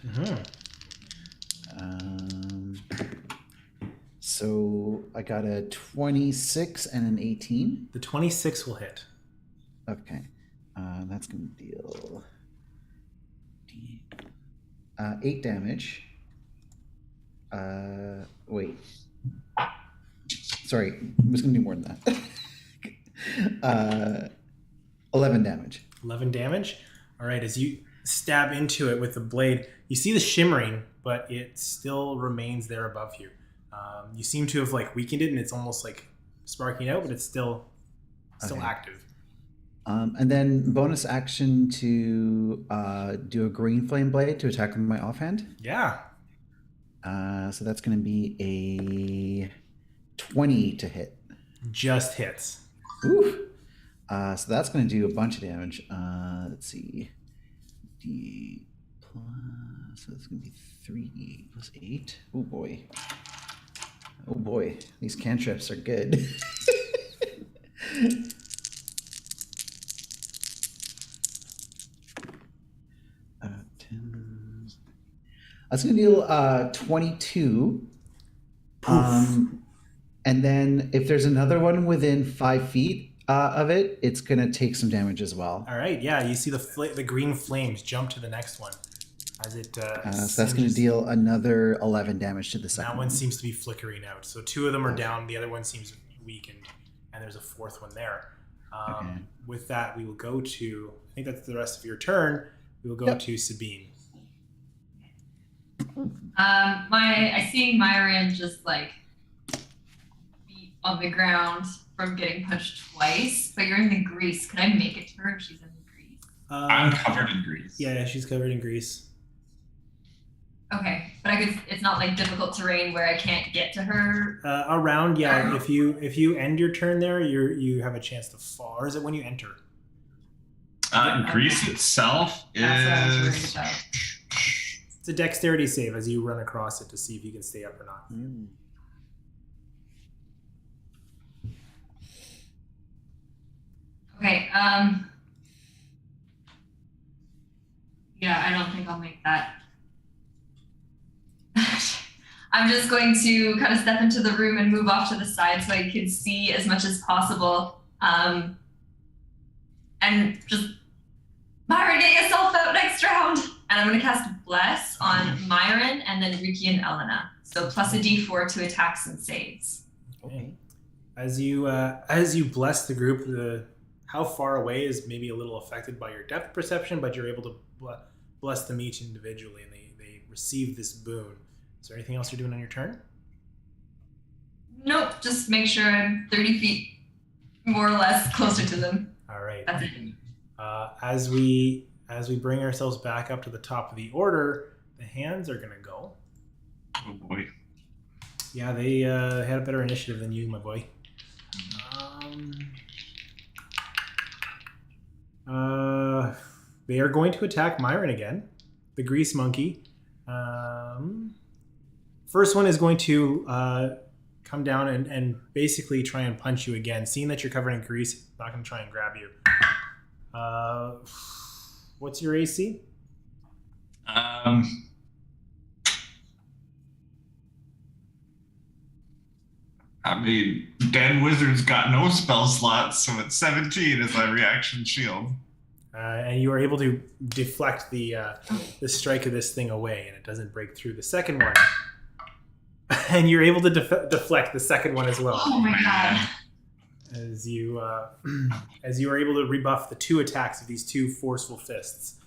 So I got a 26 and an 18. The 26 will hit. Okay. That's going to deal 8 damage. Wait. Sorry, I was going to do more than that. 11 damage. 11 damage. All right, as you stab into it with the blade, you see the shimmering, but it still remains there above you. You seem to have like weakened it, and it's almost like sparking out, but it's still Okay. active. And then bonus action to do a green flame blade to attack with my offhand. Yeah. So that's going to be a 20 to hit. Just hits. Oof. So that's going to do a bunch of damage. Let's see. D plus, so that's going to be 3 plus 8. Oh boy. Oh boy. These cantrips are good. 10. I was going to deal 22. And then if there's another one within 5 feet of it, it's going to take some damage as well. All right, yeah, you see the green flames jump to the next one as it So that's going to singes. deal another 11 damage to the second That one seems to be flickering out. So 2 of them are down, the other one seems weakened, and there's a 4th one there. Okay. With that, we will go to, I think that's the rest of your turn, we will go Yep. to Sabine. I see Myron just like feet on the ground from getting punched twice, but you're in the grease. Could I make it to her if she's in the grease? I'm covered in grease. Yeah, she's covered in grease. Okay, but it's not like difficult terrain where I can't get to her. Around, yeah. If you end your turn there, you have a chance to fall. Or is it when you enter? Grease itself That's what I was worried is. about. It's a dexterity save as you run across it to see if you can stay up or not. Okay, yeah, I don't think I'll make that. I'm just going to kind of step into the room and move off to the side so I can see as much as possible. And just, Myron, get yourself out next round. And I'm going to cast Bless on Myron and then Riki and Elena. So plus a d4 to attacks and saves. Okay. As you bless the group, how far away is maybe a little affected by your depth perception, but you're able to bless them each individually, and they receive this boon. Is there anything else you're doing on your turn? Nope, just make sure I'm 30 feet more or less closer to them. All right. That's it. As we bring ourselves back up to the top of the order, the hands are gonna go. Oh boy. Yeah, they had a better initiative than you, my boy. They are going to attack Myron again, the grease monkey. First one is going to come down and basically try and punch you again. Seeing that you're covered in grease, not going to try and grab you. What's your AC? I mean, dead wizard's got no spell slots, so it's 17 as my reaction shield. And you are able to deflect the strike of this thing away, and it doesn't break through. The second one, and you're able to deflect the second one as well. Oh my god. As you are able to rebuff the 2 attacks of these 2 forceful fists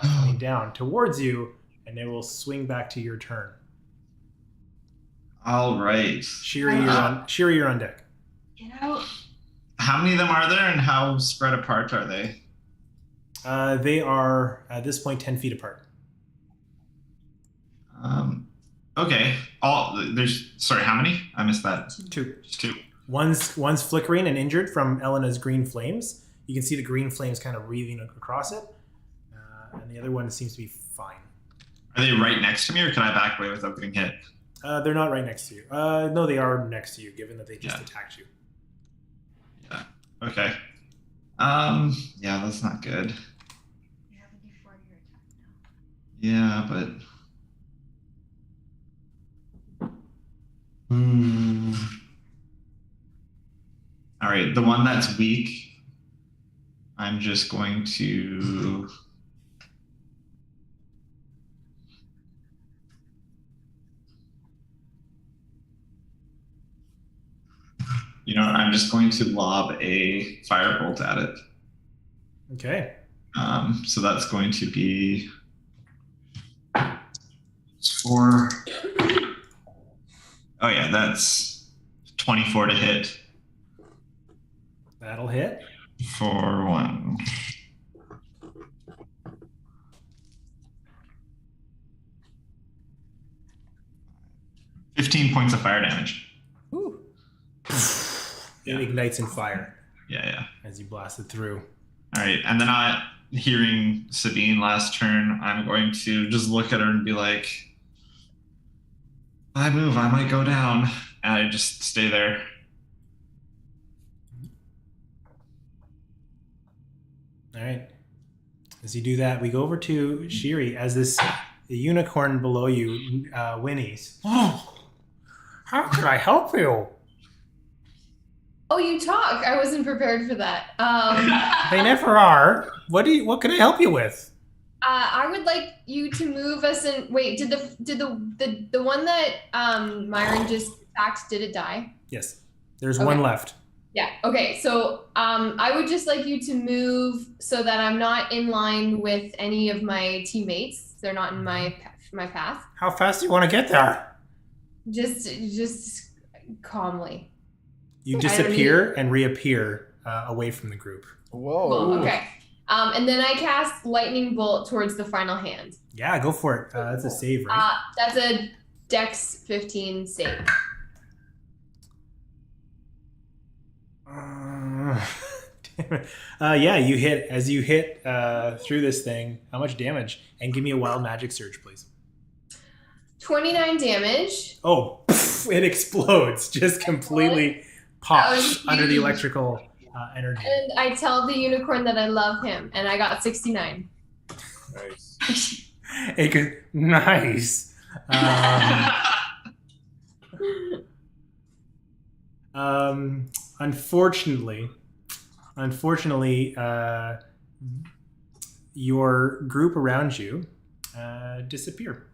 coming down towards you, and they will swing back to your turn. All right. Shiri, you're on deck. Get out. How many of them are there, and how spread apart are they? They are at this point 10 feet apart. Okay. Sorry, how many? I missed that. 2. Just 2. One's flickering and injured from Elena's green flames. You can see the green flames kind of wreathing across it, and the other one seems to be fine. Are they right next to me, or can I back away without getting hit? They're not right next to you. No, they are next to you, given that they just attacked you. Yeah. Okay. Yeah, that's not good. You have a d4 to your Yeah, but. All right, the one that's weak, I'm just going to. You know, I'm just going to lob a firebolt at it. Okay. So that's going to be 4. Oh yeah, that's 24 to hit. That'll hit. For 1. $15 points of fire damage. Ooh. It ignites in fire Yeah. as you blast it through. All right, and then hearing Sabine last turn, I'm going to just look at her and be like, if I move, I might go down. And I just stay there. All right. As you do that, we go over to Shiri as the unicorn below you whinnies. Oh, how can I help you? Oh, you talk. I wasn't prepared for that. They never are. What can I help you with? I would like you to move us in. Wait, did the one that Myron just attacked, did it die? Yes. There's one left. Yeah. Okay. So I would just like you to move so that I'm not in line with any of my teammates. They're not in my path. How fast do you want to get there? Just calmly. You disappear and reappear away from the group. Whoa. Cool. Okay. And then I cast lightning bolt towards the final hand. Yeah, go for it. That's a save, right? That's a Dex 15 save. Yeah, you hit through this thing. How much damage? And give me a wild magic surge, please. 29 damage. Oh, it explodes. Just completely pops under the electrical energy. And I tell the unicorn that I love him, and I got 69. Nice. Nice. Unfortunately, your group around you disappear.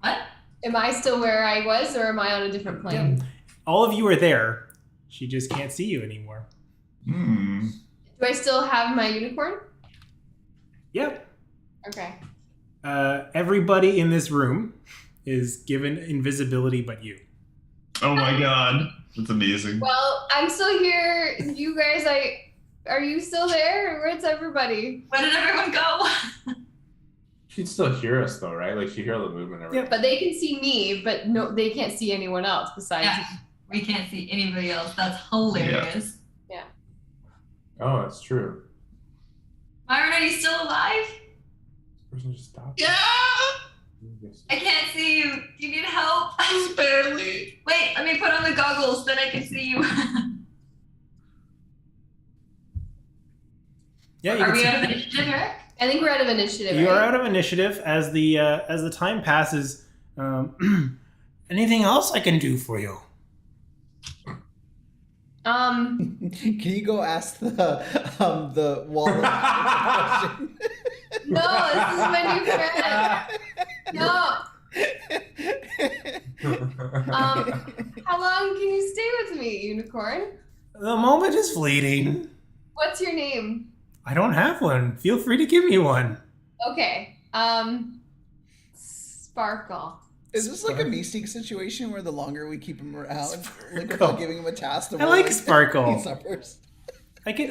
What? Am I still where I was, or am I on a different plane? All of you are there. She just can't see you anymore. Hmm. Do I still have my unicorn? Yep. Okay. Everybody in this room is given invisibility but you. Oh my god. That's amazing. Well, I'm still here. You guys, are you still there? Where's everybody? Where did everyone go? She'd still hear us though, right? Like she'd hear the movement. And everything. But they can see me, but no, they can't see anyone else besides. Yeah, we can't see anybody else. That's hilarious. Yeah. Oh, that's true. Myron, are you still alive? This person just stopped. Yeah! I can't see you. Do you need help? Barely. Wait, let me put on the goggles, then I can see you. Yeah, you Are can we see- out of initiative, Eric? I think we're out of initiative. You right? are out of initiative as the time passes. Anything else I can do for you? Can you go ask the wallet question? No, this is my new friend. No. How long can you stay with me, unicorn? The moment is fleeting. What's your name? I don't have one. Feel free to give me one. Okay. Sparkle. Is this like a Mystique situation where the longer we keep him around, like we're Sparkle. not giving him a task, the I more like Sparkle. he suffers? I could.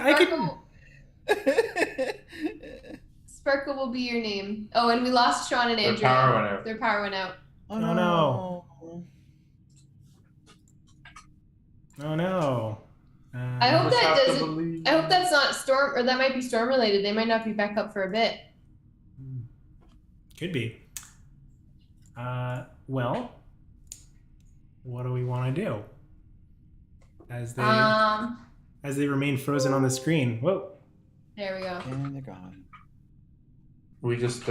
Sparkle will be your name. Oh, and we lost Sean and Their Andrea. power went out. Their power went out. Oh no. no. Oh no. I hope Just that have to doesn't. believe. I hope that's not storm, or that might be storm related. They might not be back up for a bit. Could be. Well, what do we want to do? As they remain frozen on the screen. Whoa. There we go. And they're gone. we just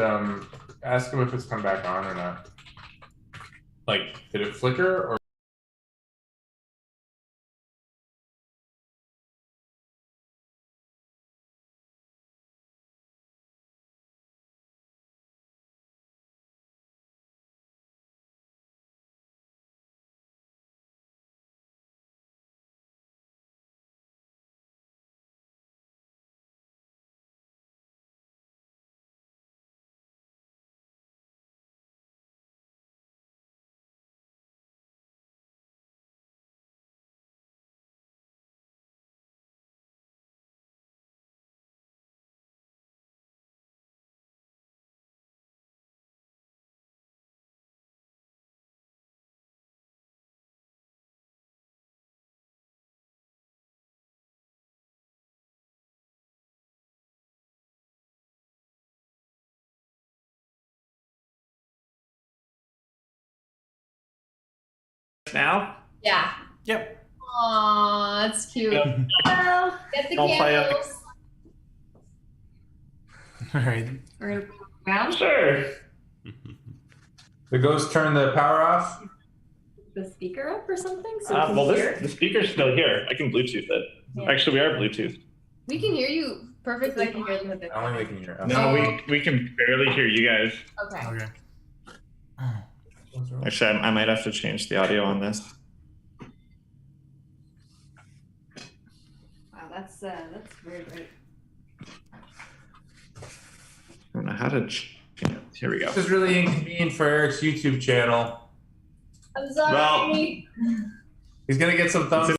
ask him if it's come back on or not. Like, did it flicker or? Now? Yeah. Yep. Aw, that's cute. Well, get the Don't play up. candles. All right. We're gonna go around. Sure. The ghost turned the power off. The speaker up or something? So we can Well, hear? the speaker's still here. I can Bluetooth it. Yeah. Actually, we are Bluetooth. We can hear you perfectly. I can hear them a bit. I only they can hear us. No, we can barely hear you guys. Okay. Okay. Actually, I might have to change the audio on this. Wow, that's very great. I don't know how to. Here we go. This is really inconvenient for Eric's YouTube channel. I'm sorry. He's gonna get some thumbs